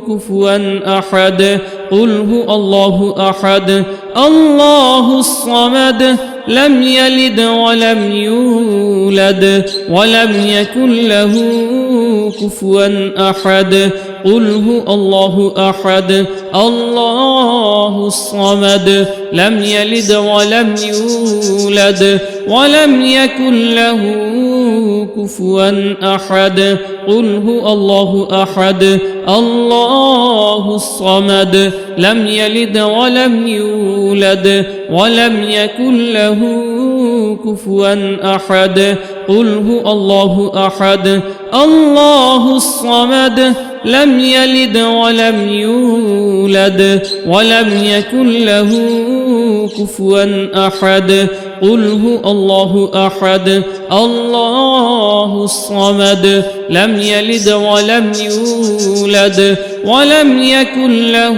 كفوا أحد قل هو الله أحد الله الصمد لم يلد ولم يولد ولم يكن له كفوا أحد قل هو الله أحد الله الصمد لم يلد ولم يولد ولم يكن له كفوا أحد قل هو الله أحد الله الصمد لم يلد ولم يولد ولم يكن له كفوا أحد قل هو الله أحد الله الصمد لم يلد ولم يولد ولم يكن له كفوا أحد قل هو الله أحد الله الصمد لم يلد ولم يولد ولم يكن له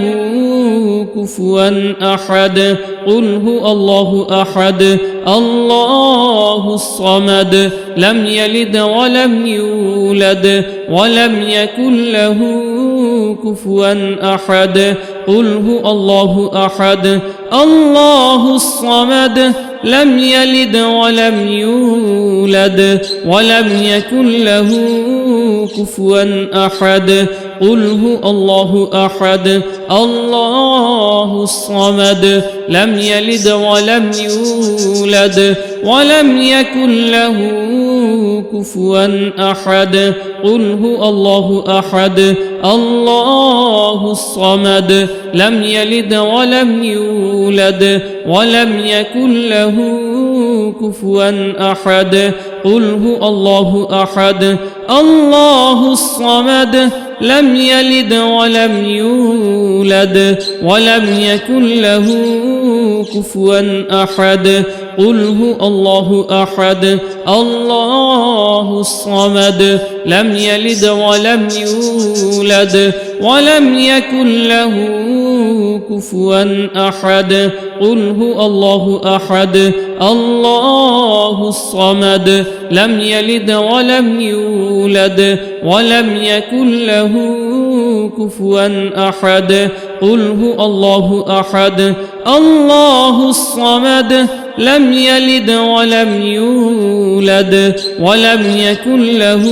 كفوا أحد قل هو الله أحد الله الصمد لم يلد ولم يولد ولم يكن له كفوا أحد قل هو الله أحد الله الصمد لم يلد ولم يولد ولم يكن له كفوا أحد قل هو الله أحد الله الصمد لم يلد ولم يولد ولم يكن له كفوا أحد قل هو الله أحد الله الصمد لم يلد ولم يولد ولم يكن له كفوا أحد قل هو الله أحد الله الصمد لم يلد ولم يولد ولم يكن له كفوا أحد قل هو الله أحد الله الصمد لم يلد ولم يولد ولم يكن له كفوا أحد قل هو الله أحد الله الصمد لم يلد ولم يولد ولم يكن له كفوا أحد قل هو الله أحد الله الصمد لم يلد ولم يولد ولم يكن له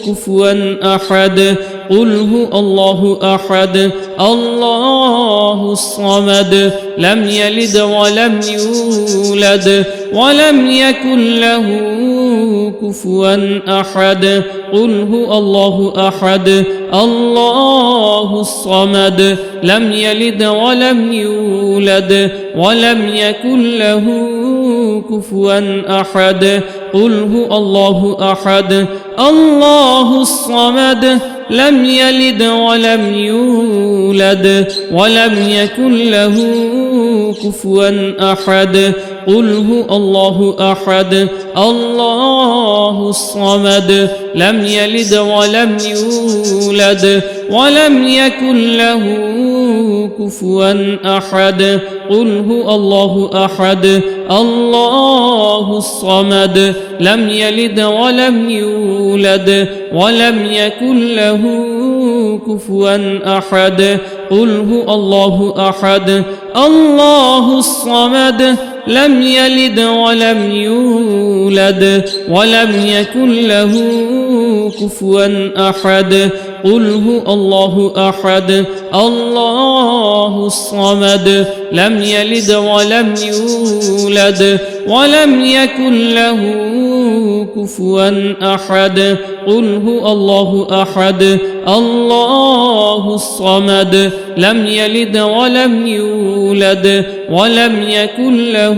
كفوا أحد قل هو الله أحد الله الصمد لم يلد ولم يولد ولم يكن له كفوا أحد قل هو الله أحد الله الصمد لم يلد ولم يولد ولم يكن له كفوا أحد قل هو الله أحد الله الصمد لم يلد ولم يولد ولم يكن له كفوا أحد قل هو الله أحد الله الصمد لم يلد ولم يولد ولم يكن له كفوا أحد قل هو الله أحد الله الصمد لم يلد ولم يولد ولم يكن له كفوا أحد قل هو الله أحد الله الصمد لم يلد ولم يولد ولم يكن له كفوا أحد قل هو الله أحد الله الصمد لم يلد ولم يولد ولم يكن له كفوا أحد قل هو الله أحد الله الصمد لم يلد ولم يولد ولم يكن له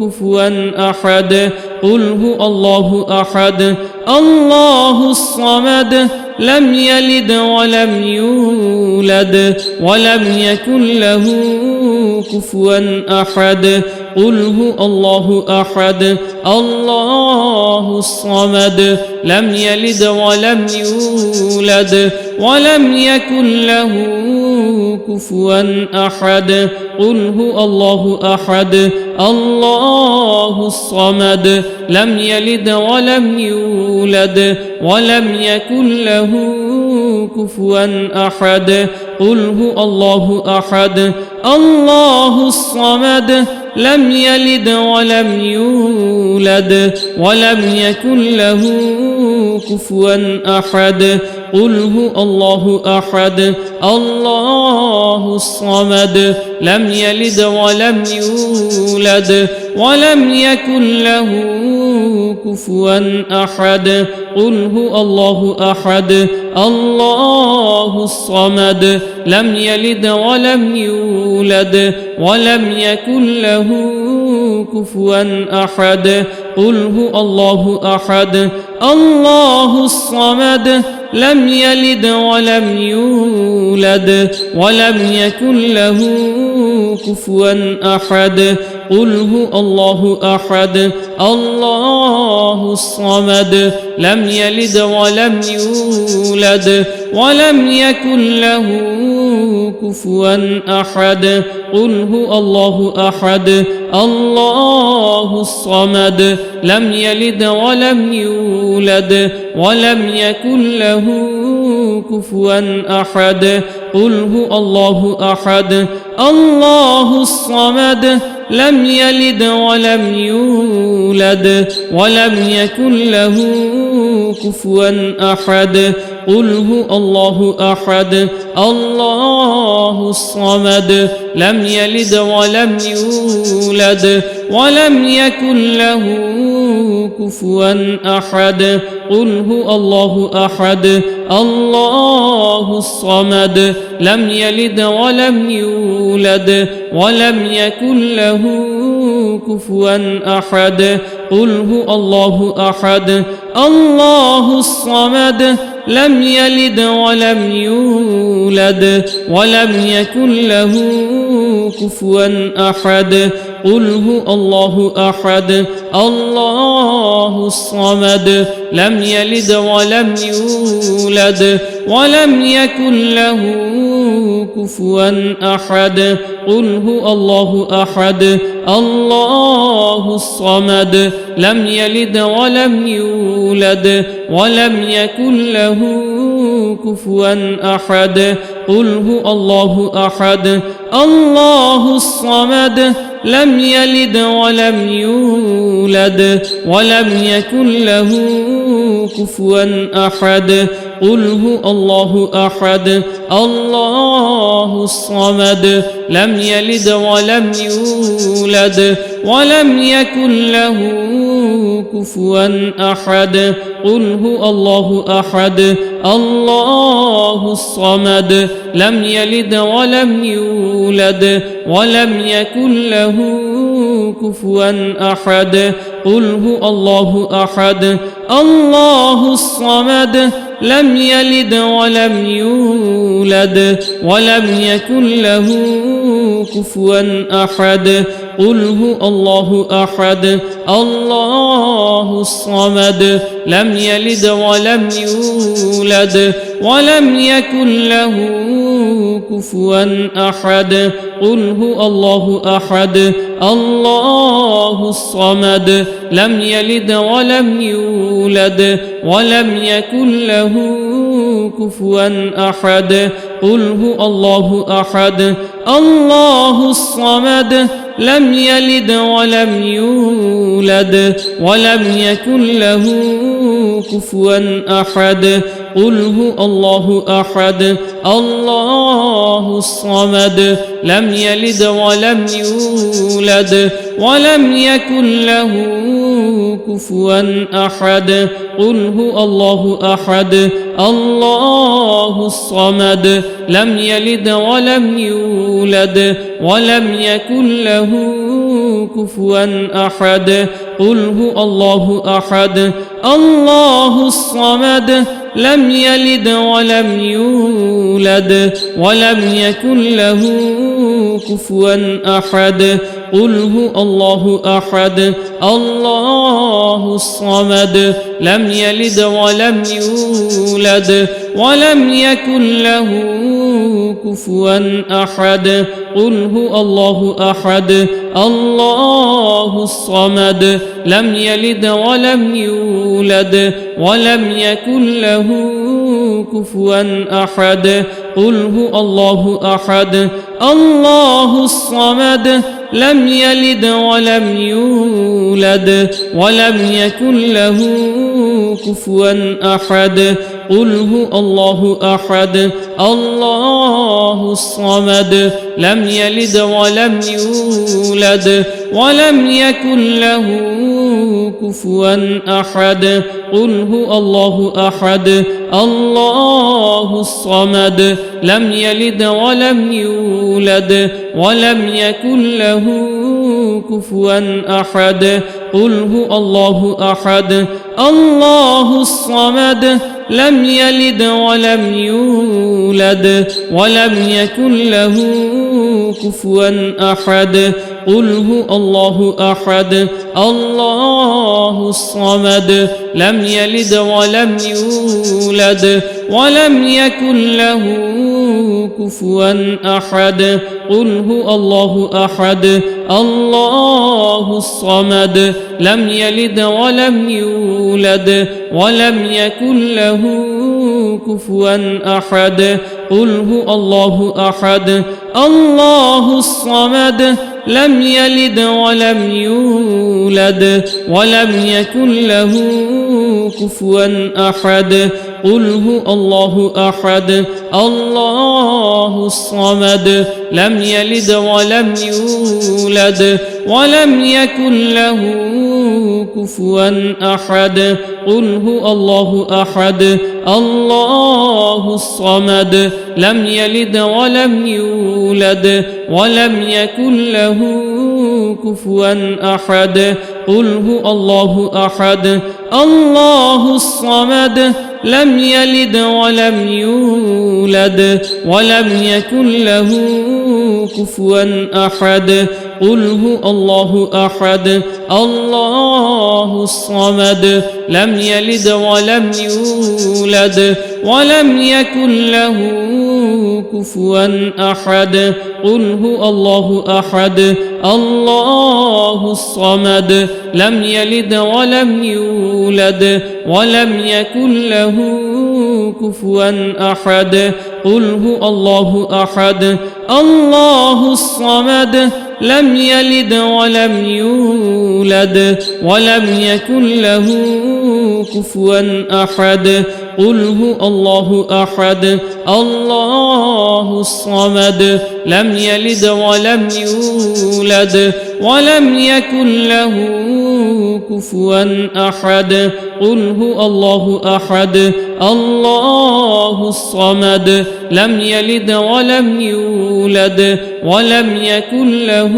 كفوا أحد قل هو الله أحد الله الصمد لم يلد ولم يولد ولم يكن له كفوا أحد قل هو الله أحد الله الصمد لم يلد ولم يولد ولم يكن له كفوا أحد قل هو الله أحد الله الصمد لم يلد ولم يولد ولم يكن له كفوا أحد قل هو الله أحد الله الصمد لم يلد ولم يولد ولم يكن له كفوا أحد قل هو الله أحد الله الصمد لم يلد ولم يولد ولم يكن له كفوا أحد قل هو الله أحد الله الصمد لم يلد ولم يولد ولم يكن له كفوا أحد قل هو الله أحد الله الصمد لم يلد ولم يولد ولم يكن له كفوا أحد قل هو الله أحد الله الصمد لم يلد ولم يولد ولم يكن له كفوا أحد قل هو الله أحد الله الصمد لم يلد ولم يولد ولم يكن له كفوا أحد قل هو الله أحد الله الصمد لم يلد ولم يولد ولم يكن له كفوا أحد قل هو الله أحد الله الصمد لم يلد ولم يولد ولم يكن له كفوا أحد قل هو الله أحد الله الصمد لم يلد ولم يولد ولم يكن له كفوا أحد قل هو الله أحد الله الصمد لم يلد ولم يولد ولم يكن له كفوا أحد قل هو الله أحد الله الصمد لم يلد ولم يولد ولم يكن له كفوا أحد قل هو الله أحد الله الصمد لم يلد ولم يولد ولم يكن له كفوا أحد قل هو الله أحد الله الصمد لم يلد ولم يولد ولم يكن له كفوا أحد قل هو الله أحد الله الصمد لم يلد ولم يولد ولم يكن له كفوا أحد قل هو الله أحد الله الصمد لم يلد ولم يولد ولم يكن له كفوا أحد قل هو الله أحد الله الصمد لم يلد ولم يولد ولم يكن له كفوا أحد قل هو الله أحد الله الصمد لم يلد ولم يولد ولم يكن له كفوا أحد قل هو الله أحد الله الصمد لم يلد ولم يولد ولم يكن له كفوا أحد قل هو الله أحد الله الصمد لم يلد ولم يولد ولم يكن له كفوا أحد قل هو الله أحد الله الصمد لم يلد ولم يولد ولم يكن له كفوا أحد قل هو الله أحد الله الصمد لم يلد ولم يولد ولم يكن له كفوا أحد قل هو الله أحد الله الصمد لم يلد ولم يولد ولم يكن له كفوا أحد قل هو الله أحد الله الصمد لم يلد ولم يولد ولم يكن له كفوا أحد قل هو الله أحد الله الصمد لم يلد ولم يولد ولم يكن له كفوا أحد قل هو الله أحد الله الصمد لم يلد ولم يولد ولم يكن له كفوا أحد قل هو الله أحد الله الصمد لم يلد ولم يولد ولم يكن له كفوا أحد قل هو الله أحد الله الصمد لم يلد ولم يولد ولم يكن له كفوا أحد قل هو الله أحد الله الصمد لم يلد ولم يولد ولم يكن له كفوا أحد قل هو الله أحد الله الصمد لم يلد ولم يولد ولم يكن له كفوا أحد قل هو الله أحد الله الصمد لم يلد ولم يولد ولم يكن له كفوا أحد قل هو الله أحد الله الصمد لم يلد ولم يولد ولم يكن له كفوا أحد قل هو الله أحد الله الصمد لم يلد ولم يولد ولم يكن له كفوا أحد قل هو الله أحد الله الصمد لم يلد ولم يولد ولم يكن له كفوا أحد قل هو الله أحد الله الصمد لم يلد ولم يولد ولم يكن له كفوا أحد قل هو الله أحد الله الصمد لم يلد ولم يولد ولم يكن له كفوا أحد قل هو الله أحد الله الصمد لم يلد ولم يولد ولم يكن له كفوا أحد قل هو الله أحد الله الصمد لم يلد ولم يولد ولم يكن له كفوا أحد قل هو الله أحد الله الصمد لم يلد ولم يولد ولم يكن له كفوا أحد قل هو الله أحد الله الصمد لم يلد ولم يولد ولم يكن له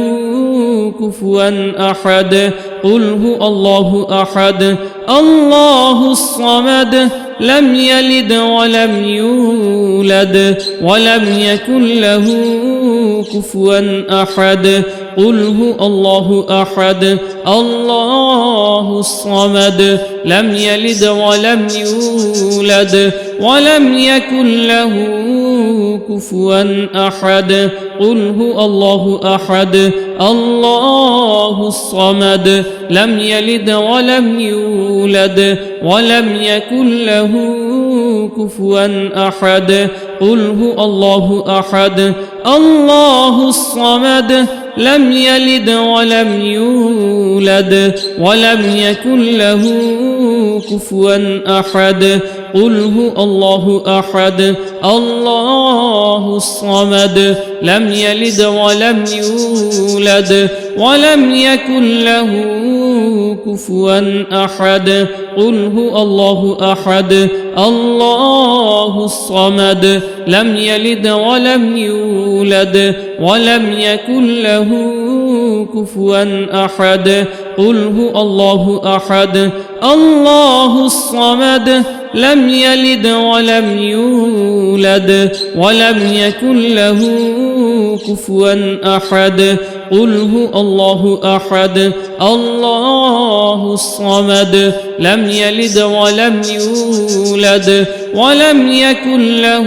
كفوا أحد قل هو الله أحد الله الصمد لم يلد ولم يولد ولم يكن له كفوا أحد قل هو الله أحد الله الصمد لم يلد ولم يولد ولم يكن له كفوا أحد قل هو الله أحد الله الصمد لم يلد ولم يولد ولم يكن له كفوا أحد قل هو الله أحد الله الصمد لم يلد ولم يولد ولم يكن له كفوا أحد قل هو الله أحد الله الصمد لم يلد ولم يولد ولم يكن له كفوا أحد قل هو الله أحد الله الصمد لم يلد ولم يولد ولم يكن له كفوا أحد قل هو الله أحد الله الصمد لم يلد ولم يولد ولم يكن له كفوا أحد قل هو الله أحد الله الصمد لم يلد ولم يولد ولم يكن له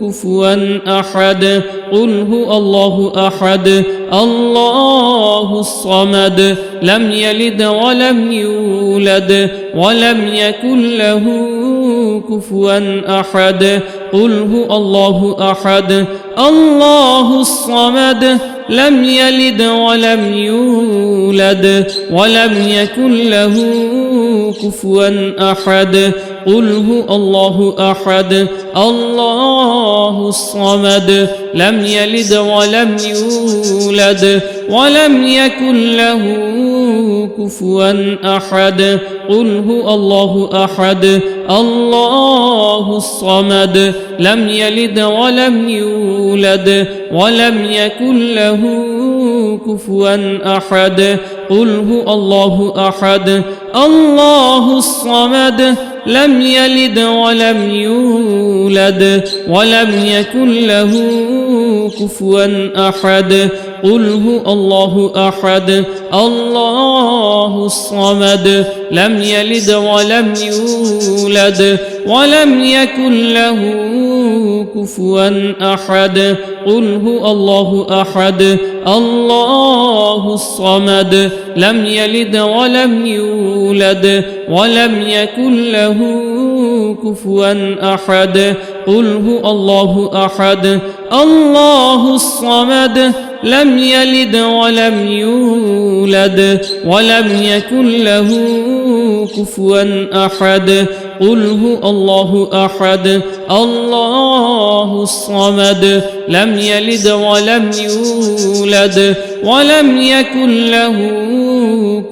كفوا أحد قل هو الله أحد الله الصمد لم يلد ولم يولد ولم يكن له كفوا أحد قل هو الله أحد الله الصمد لم يلد ولم يولد ولم يكن له كفوا أحد قل هو الله أحد الله الصمد لم يلد ولم يولد ولم يكن له كفوا أحد قل هو الله أحد الله الصمد لم يلد ولم يولد ولم يكن له كفوا أحد قل هو الله أحد الله الصمد لم يلد ولم يولد ولم يكن له كفوا أحد قل هو الله أحد الله الصمد لم يلد ولم يولد ولم يكن له كفوا أحد قل هو الله أحد الله الصمد لم يلد ولم يولد ولم يكن له كفوا أحد قل هو الله أحد الله الصمد لم يلد ولم يولد ولم يكن له كفوا أحد قل هو الله أحد الله الصمد لم يلد ولم يولد ولم يكن له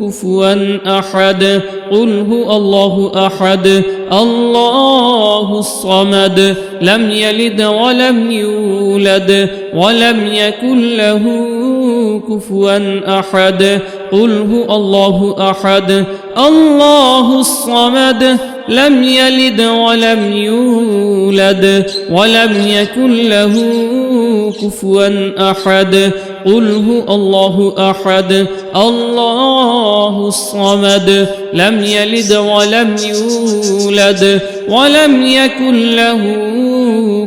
كفوا أحد قل هو الله أحد الله الصمد لم يلد ولم يولد ولم يكن له كفوا أحد قل هو الله أحد الله الصمد لم يلد ولم يولد ولم يكن له كفوا أحد قل هو الله أحد الله الصمد لم يلد ولم يولد ولم يكن له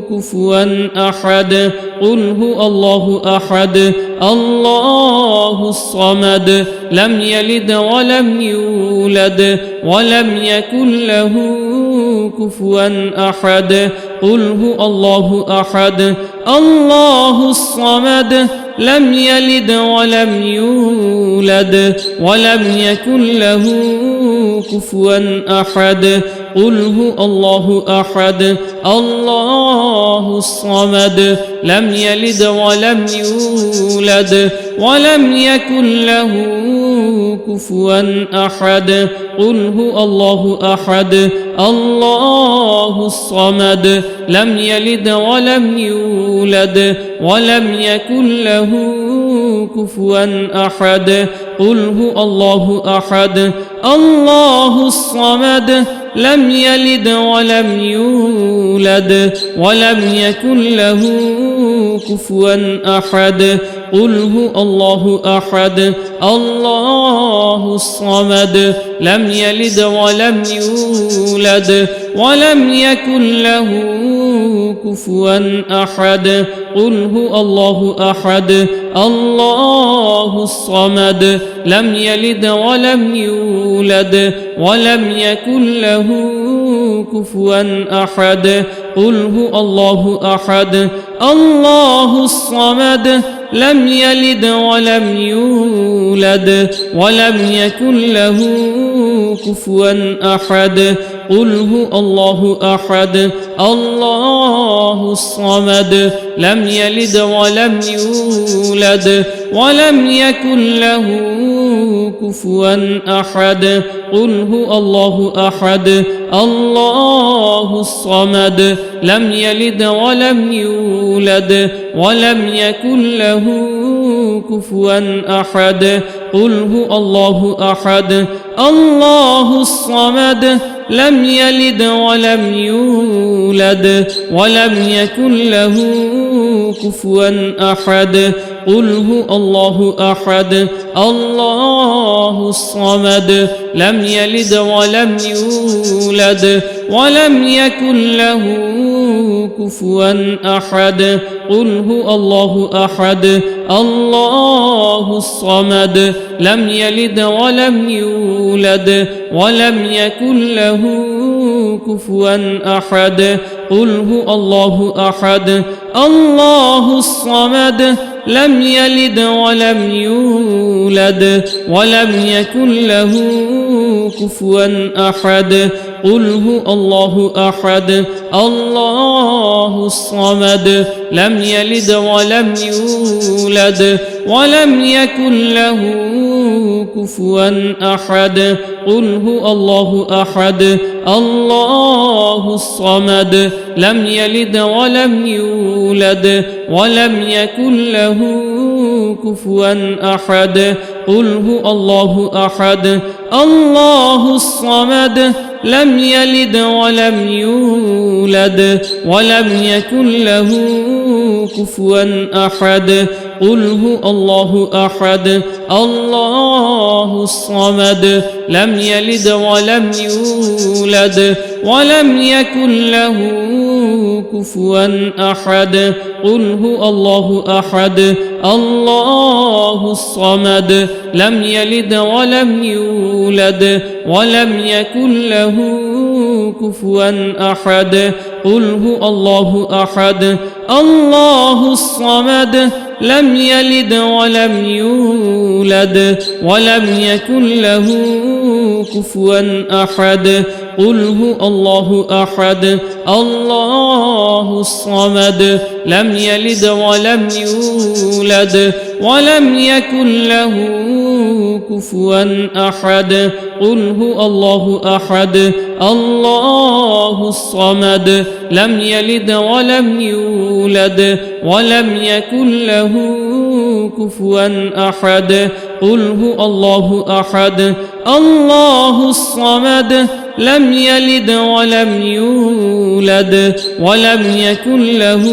كفوا أحد قل هو الله أحد الله الصمد لم يلد ولم يولد ولم يكن له كفوا أحد قل هو الله أحد الله الصمد لم يلد ولم يولد ولم يكن له كفوا أحد قل هو الله أحد الله الصمد لم يلد ولم يولد ولم يكن له كفوا أحد قل هو الله أحد الله الصمد لم يلد ولم يولد ولم يكن له كفوا أحد قل هو الله أحد الله الصمد لم يلد ولم يولد ولم يكن له كفوا أحد قل هو الله أحد الله الصمد لم يلد ولم يولد ولم يكن له كفوا أحد قل هو الله أحد الله الصمد لم يلد ولم يولد ولم يكن له كفوا أحد قل هو الله أحد الله الصمد لم يلد ولم يولد ولم يكن له كفوا أحد قل هو الله أحد الله الصمد لم يلد ولم يولد ولم يكن له كفوا أحد قل هو الله أحد الله الصمد لم يلد ولم يولد ولم يكن له كفوا أحد قل هو الله أحد الله الصمد لم يلد ولم يولد ولم يكن له كفوا أحد قل هو الله أحد الله الصمد لم يلد ولم يولد ولم يكن له كفوا أحد قل هو الله أحد الله الصمد لم يلد ولم يولد ولم يكن له كفوا أحد قل هو الله أحد الله الصمد لم يلد ولم يولد ولم يكن له كفوا أحد قل هو الله أحد الله الصمد لم يلد ولم يولد ولم يكن له كفوا أحد قل هو الله أحد الله الصمد لم يلد ولم يولد ولم يكن له كفوا أحد قل هو الله أحد الله الصمد لم يلد ولم يولد ولم يكن له كفوا أحد قل هو الله أحد الله الصمد لم يلد ولم يولد ولم يكن له كفوا أحد قل هو الله أحد الله الصمد لم يلد ولم يولد ولم يكن له كفوا أحد قل هو الله أحد الله الصمد لم يلد ولم يولد ولم يكن له كفوا أحد قل هو الله أحد الله الصمد لم يلد ولم يولد ولم يكن له كفوا أحد قل هو الله أحد الله الصمد لم يلد ولم يولد ولم يكن له كفوا أحد قل هو الله أحد الله الصمد لم يلد ولم يولد ولم يكن له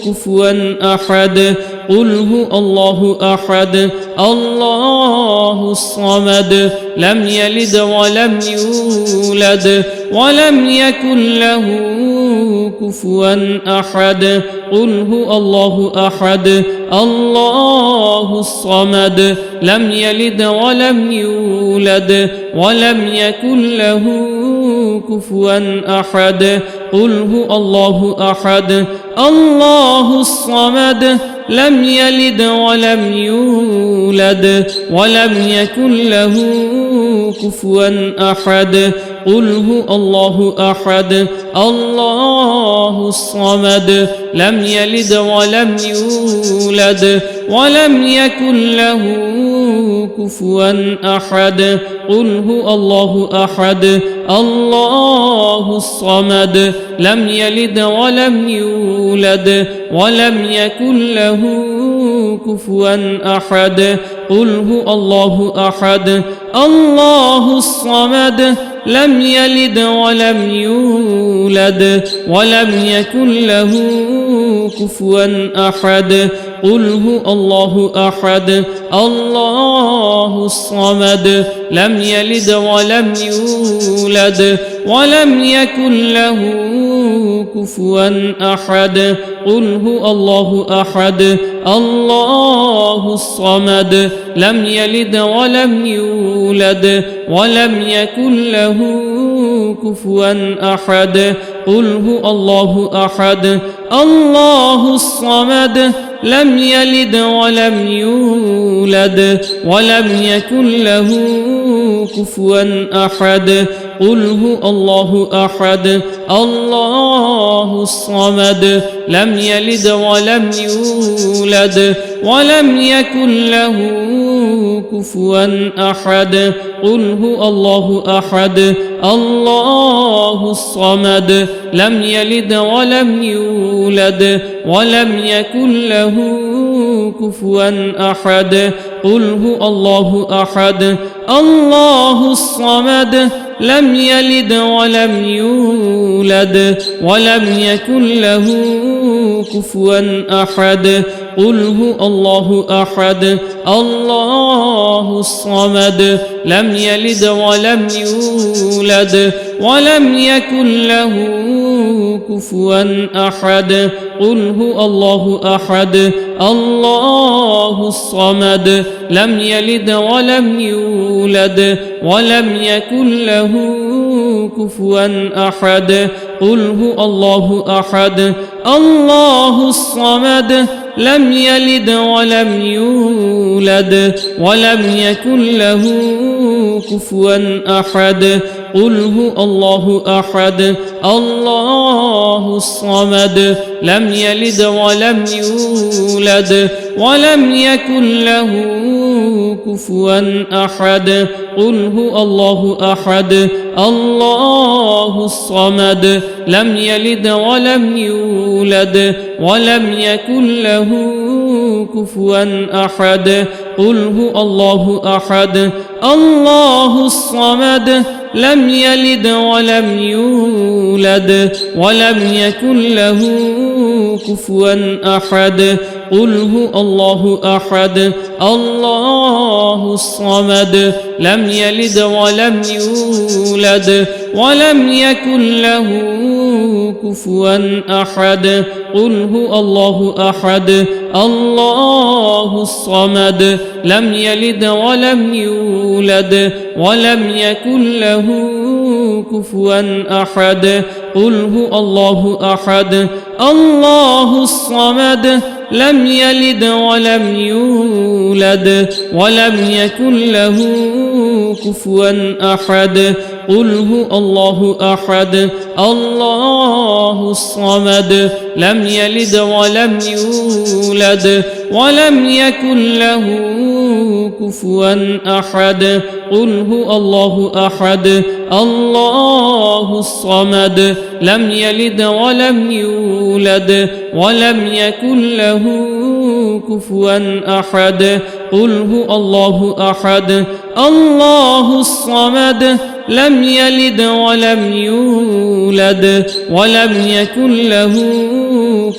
كفوا أحد قل هو الله أحد الله الصمد لم يلد ولم يولد ولم يكن له كفوا أحد قل هو الله أحد الله الصمد لم يلد ولم يولد ولم يكن له كفوا أحد قل هو الله أحد الله الصمد لم يلد ولم يولد ولم يكن له كفوا أحد قل هو الله أحد الله الصمد لم يلد ولم يولد ولم يكن له كفوا أحد قل هو الله أحد الله الصمد لم يلد ولم يولد ولم يكن له كفوا أحد قل هو الله أحد الله الصمد لم يلد ولم يولد ولم يكن له كفوا أحد قل هو الله أحد الله الصمد لم يلد ولم يولد ولم يكن له كفوا أحد قل هو الله أحد الله الصمد لم يلد ولم يولد ولم يكن له كفوا أحد قل هو الله أحد الله الصمد لم يلد ولم يولد ولم يكن له كفوا أحد قل هو الله أحد الله الصمد لم يلد ولم يولد ولم يكن له كفوا أحد قل هو الله أحد الله الصمد لم يلد ولم يولد ولم يكن له كفوا أحد قل هو الله أحد الله الصمد لم يلد ولم يولد ولم يكن له كفوا أحد قل هو الله أحد الله الصمد لم يلد ولم يولد ولم يكن له كفوا أحد قل هو الله أحد الله الصمد لم يلد ولم يولد ولم يكن له كفوا أحد قل هو الله أحد الله الصمد لم يلد ولم يولد ولم يكن له كفوا أحد قل هو الله أحد الله الصمد لم يلد ولم يولد ولم يكن له كفوا أحد قل هو الله أحد الله الصمد لم يلد ولم يولد ولم يكن له كفوا أحد قل هو الله أحد الله الصمد لم يلد ولم يولد ولم يكن له كفوا أحد قل هو الله أحد الله الصمد لم يلد ولم يولد ولم يكن له كفوا أحد قل هو الله أحد الله الصمد لم يلد ولم يولد ولم يكن له كفوا أحد قل هو الله أحد الله الصمد لم يلد ولم يولد ولم يكن له كفوا أحد قل هو الله أحد الله الصمد لم يلد ولم يولد ولم يكن له كفوا أحد قل هو الله أحد الله الصمد لم يلد ولم يولد ولم يكن له كفوا أحد قل هو الله أحد الله الصمد لم يلد ولم يولد ولم يكن له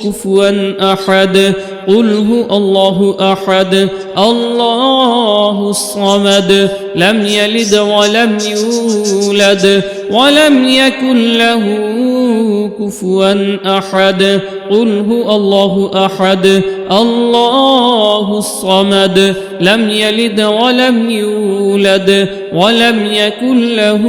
كفوا أحد قل هو الله أحد الله الصمد لم يلد ولم يولد ولم يكن له كفوا أحد قل هو الله أحد الله الصمد لم يلد ولم يولد ولم يكن له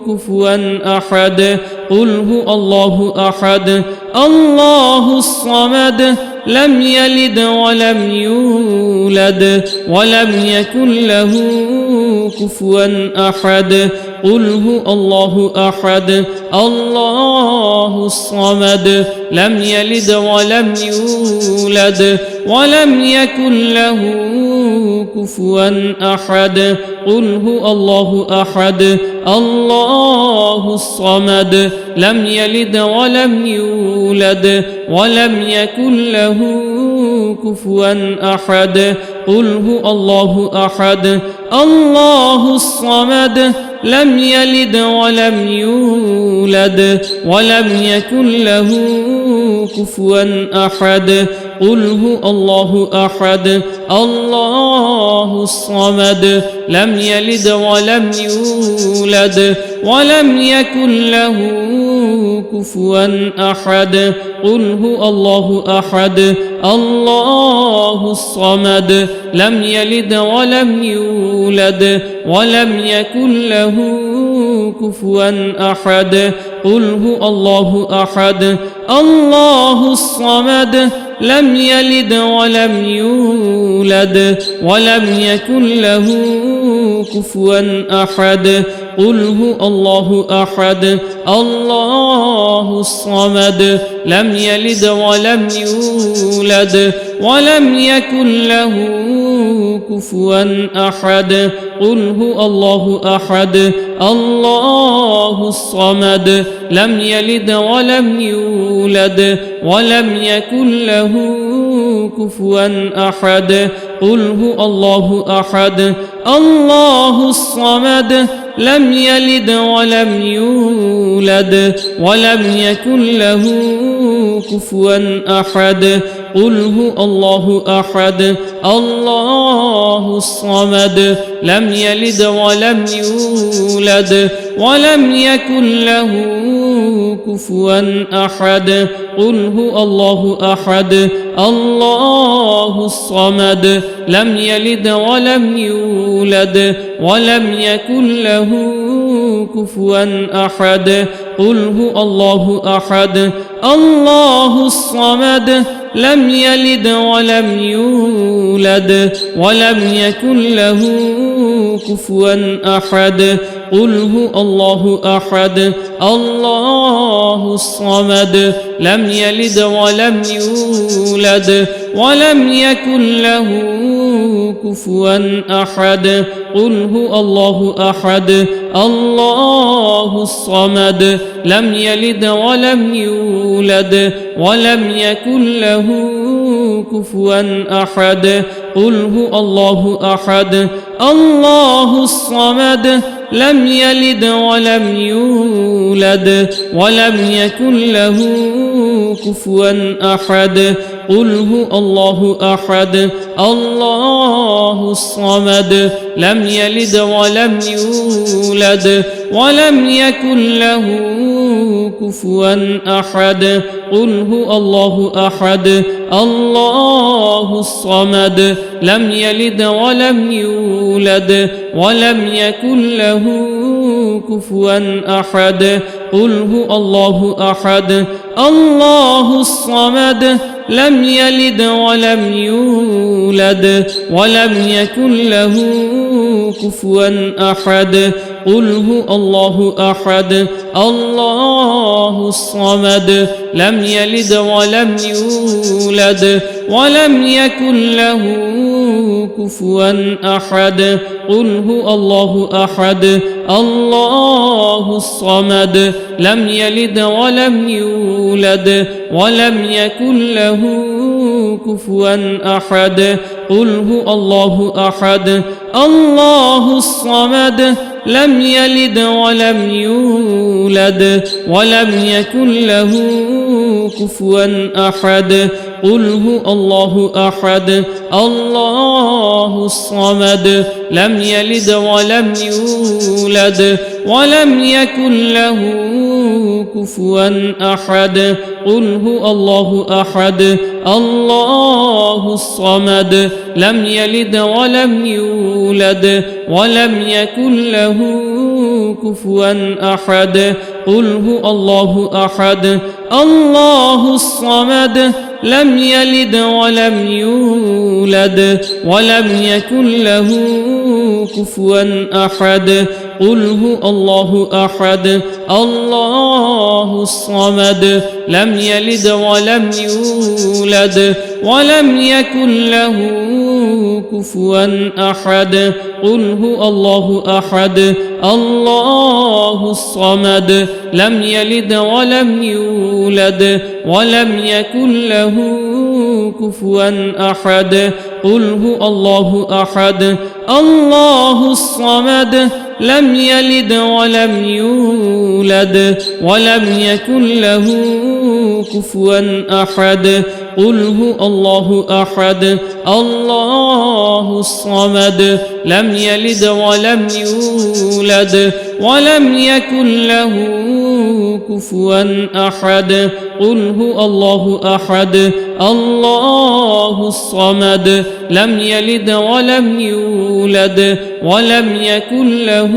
كفوا أحد قل هو الله أحد الله الصمد لم يلد ولم يولد ولم يكن له كفوا أحد قل هو الله أحد الله الصمد لم يلد ولم يولد ولم يكن له كفوا أحد قل هو الله أحد الله الصمد لم يلد ولم يولد ولم يكن له كفوا أحد قل هو الله أحد الله الصمد لم يلد ولم يولد ولم يكن له كفوا أحد قل هو الله أحد الله الصمد لم يلد ولم يولد ولم يكن له كفوا أحد قل هو الله أحد الله الصمد لم يلد ولم يولد ولم يكن له كفوا أحد قل هو الله أحد الله الصمد لم يلد ولم يولد ولم يكن له كفوا أحد قل هو الله أحد الله الصمد لم يلد ولم يولد ولم يكن له كفوا أحد قل هو الله أحد الله الصمد لم يلد ولم يولد ولم يكن له كفوا أحد قل هو الله أحد الله الصمد لم يلد ولم يولد ولم يكن له كفوا أحد قل هو الله أحد الله الصمد لم يلد ولم يولد ولم يكن له كفوا أحد قل هو الله أحد الله الصمد لم يلد ولم يولد ولم يكن له كفوا أحد قل هو الله أحد الله الصمد لم يلد ولم يولد ولم يكن له كفوا أحد قل هو الله أحد الله الصمد لم يلد ولم يولد ولم يكن له كفوا أحد قل هو الله أحد الله الصمد لم يلد ولم يولد ولم يكن له كفوا أحد قل هو الله أحد الله الصمد لم يلد ولم يولد ولم يكن له كفوا أحد قل هو الله أحد الله الصمد لم يلد ولم يولد ولم يكن له كفوا أحد قل هو الله أحد الله الصمد لم يلد ولم يولد ولم يكن له كفوا أحد قل هو الله أحد الله الصمد لم يلد ولم يولد ولم يكن له كفوا أحد قل هو الله أحد الله الصمد لم يلد ولم يولد ولم يكن له كفوا أحد قل هو الله أحد الله الصمد لم يلد ولم يولد ولم يكن له كفوا أحد قل هو الله أحد الله الصمد لم يلد ولم يولد ولم يكن له كفوا أحد قل هو الله أحد الله الصمد لم يلد ولم يولد ولم يكن له كفوا أحد قل هو الله أحد الله الصمد لم يلد ولم يولد ولم يكن له كفوا أحد قل هو الله أحد الله الصمد لم يلد ولم يولد ولم يكن له كفوا أحد قل هو الله أحد الله الصمد لم يلد ولم يولد ولم يكن له كفوا أحد قل هو الله أحد الله الصمد لم يلد ولم يولد ولم يكن له كفوا أحد قل هو الله أحد الله الصمد لم يلد ولم يولد ولم يكن له كفوا أحد قل هو الله أحد الله الصمد لم يلد ولم يولد ولم يكن له كفوا أحد قل هو الله أحد الله الصمد لم يلد ولم يولد ولم يكن له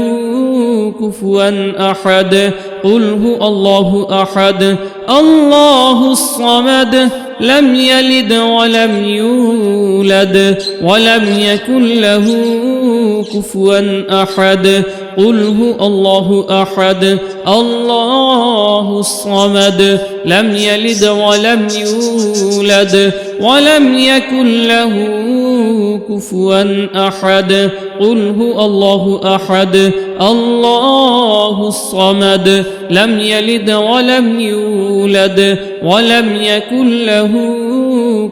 كفوا أحد قل هو الله أحد الله الصمد لم يلد ولم يولد ولم يكن له كفوا أحد قل هو الله أحد الله الصمد لم يلد ولم يولد ولم يكن له كفوا أحد قل هو الله أحد الله الصمد لم يلد ولم يولد ولم يكن له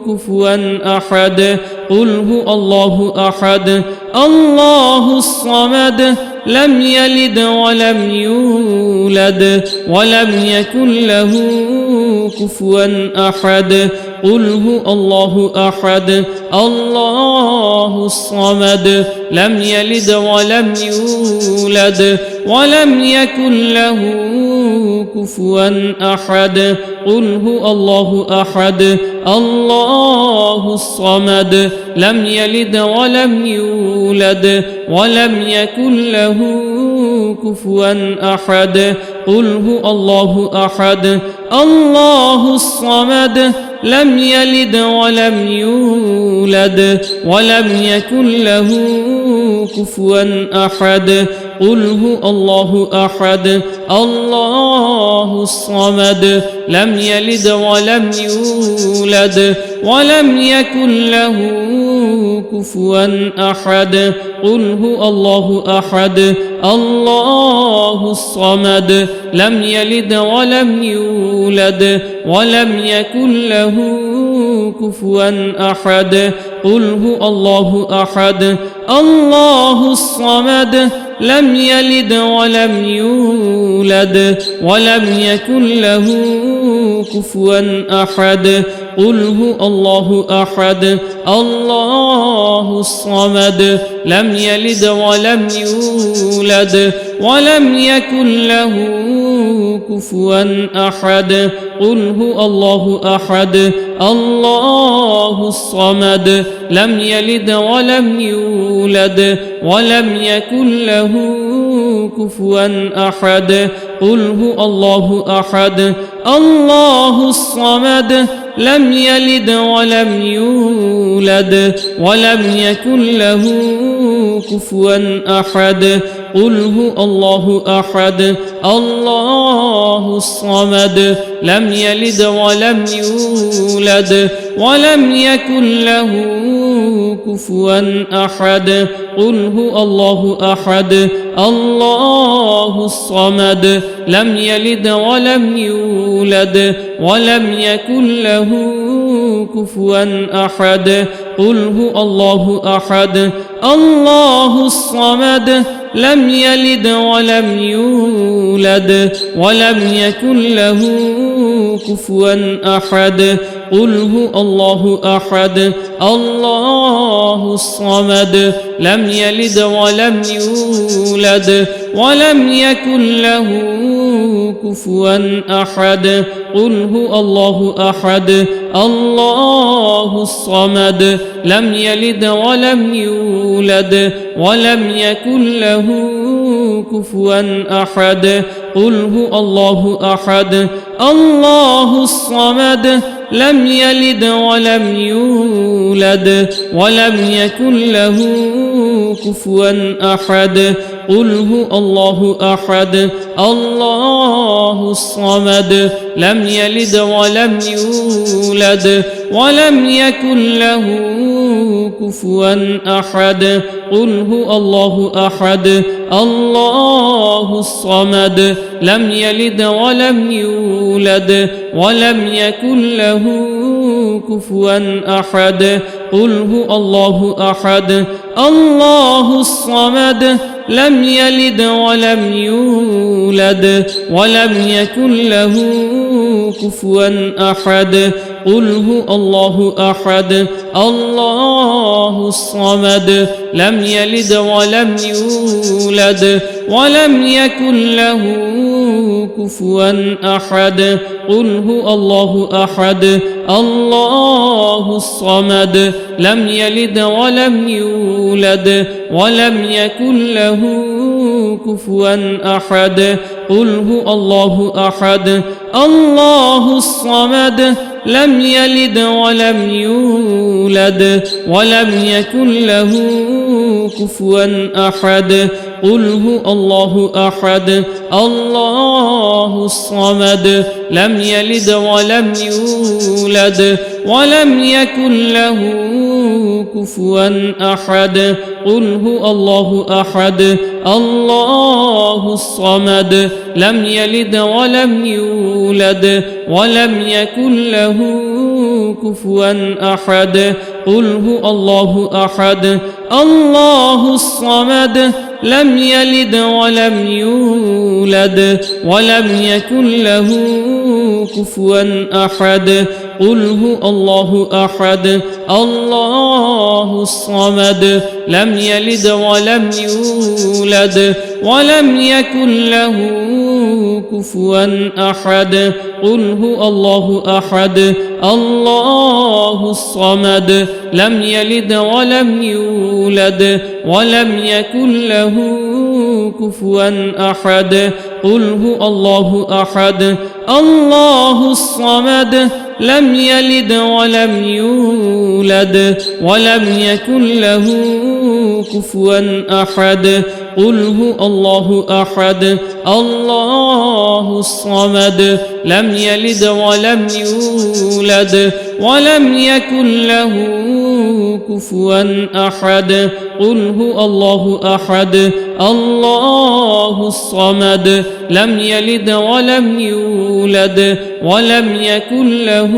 كفوا أحد قل هو الله أحد الله الصمد لم يلد ولم يولد ولم يكن له كفوا أحد قل هو الله أحد الله الصمد لم يلد ولم يولد ولم يكن له كفوا أحد قل هو الله أحد الله الصمد لم يلد ولم يولد ولم يكن له كفوا أحد قل هو الله أحد الله الصمد لم يلد ولم يولد ولم يكن له كفوا أحد قل هو الله أحد الله الصمد لم يلد ولم يولد ولم يكن له كفوا أحد قل هو الله أحد الله الصمد لم يلد ولم يولد ولم يكن له كفوا أحد قل هو الله أحد الله الصمد لم يلد ولم يولد ولم يكن له كفوا أحد قل هو الله أحد الله الصمد لم يلد ولم يولد ولم يكن له كفوا أحد قل هو الله أحد الله الصمد لم يلد ولم يولد ولم يكن له كفوا أحد قل هو الله أحد الله الصمد لم يلد ولم يولد ولم يكن له كفوا أحد قل هو الله أحد الله الصمد لم يلد ولم يولد ولم يكن له كفوا أحد قل هو الله أحد الله الصمد لم يلد ولم يولد ولم يكن له كفوا أحد قل هو الله أحد الله الصمد لم يلد ولم يولد ولم يكن له كفوا أحد قل هو الله أحد الله الصمد لم يلد ولم يولد ولم يكن له كفوا أحد قل هو الله أحد الله الصمد لم يلد ولم يولد ولم يكن له كفوا أحد قل هو الله أحد الله الصمد لم يلد ولم يولد ولم يكن له كفوا أحد قل هو الله أحد الله الصمد لم يلد ولم يولد ولم يكن له كفوا أحد قل هو الله أحد الله الصمد لم يلد ولم يولد ولم يكن له كفوا أحد قل هو الله أحد الله الصمد لم يلد ولم يولد ولم يكن له كفوا أحد قل هو الله أحد الله الصمد لم يلد ولم يولد ولم يكن له كفوا أحد قل هو الله أحد الله الصمد لم يلد ولم يولد ولم يكن له كفوا أحد قل هو الله أحد الله الصمد لم يلد ولم يولد ولم يكن له كفوا أحد قل هو الله أحد الله الصمد لم يلد ولم يولد ولم يكن له كفوا أحد قل هو الله أحد الله الصمد لم يلد ولم يولد ولم يكن له كفوا أحد قل هو الله أحد الله الصمد لم يلد ولم يولد ولم يكن له كفوا أحد قل هو الله أحد الله الصمد لم يلد ولم يولد ولم يكن له كفوا أحد قل هو الله أحد الله الصمد لم يلد ولم يولد ولم يكن له كفوا أحد قل هو الله أحد الله الصمد لم يلد ولم يولد ولم يكن له كفوا أحد قل هو الله أحد الله الصمد لم يلد ولم يولد ولم يكن له كفوا أحد قل هو الله أحد الله الصمد لم يلد ولم يولد ولم يكن له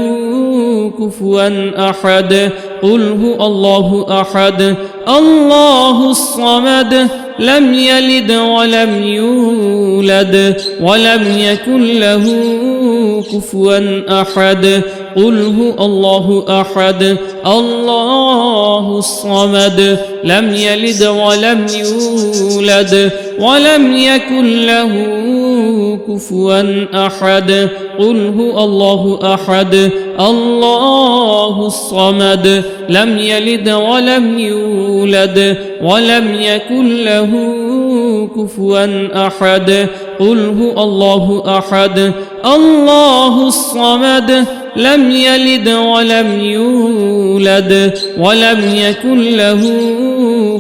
كفوا أحد قل هو الله أحد الله الصمد لم يلد ولم يولد ولم يكن له كفوا أحد قل هو الله أحد الله الصمد لم يلد ولم يولد ولم يكن له كفوا أحد قل هو الله أحد الله الصمد لم يلد ولم يولد ولم يكن له كفوا أحد قل هو الله أحد الله الصمد لم يلد ولم يولد ولم يكن له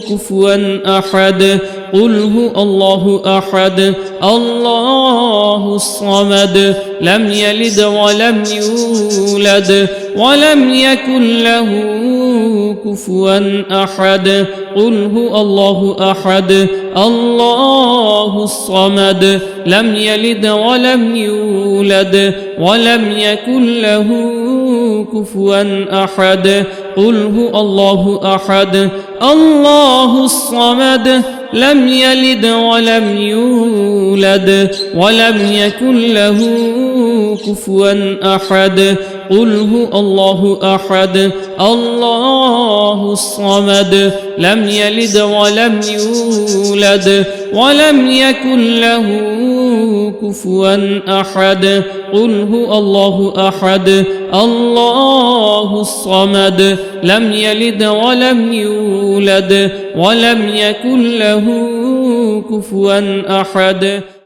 كفوا أحد قل هو الله أحد الله الصمد لم يلد ولم يولد ولم يكن له كفوا أحد قل هو الله أحد الله الصمد لم يلد ولم يولد ولم يكن له كفوا أحد قل هو الله أحد الله الصمد لم يلد ولم يولد ولم يكن له كفوا أحد قل هو الله أحد الله الصمد لم يلد ولم يولد ولم يكن له كفوا أحد قل هو الله أحد الله الصمد لم يلد ولم يولد ولم يكن له كفوا أحد.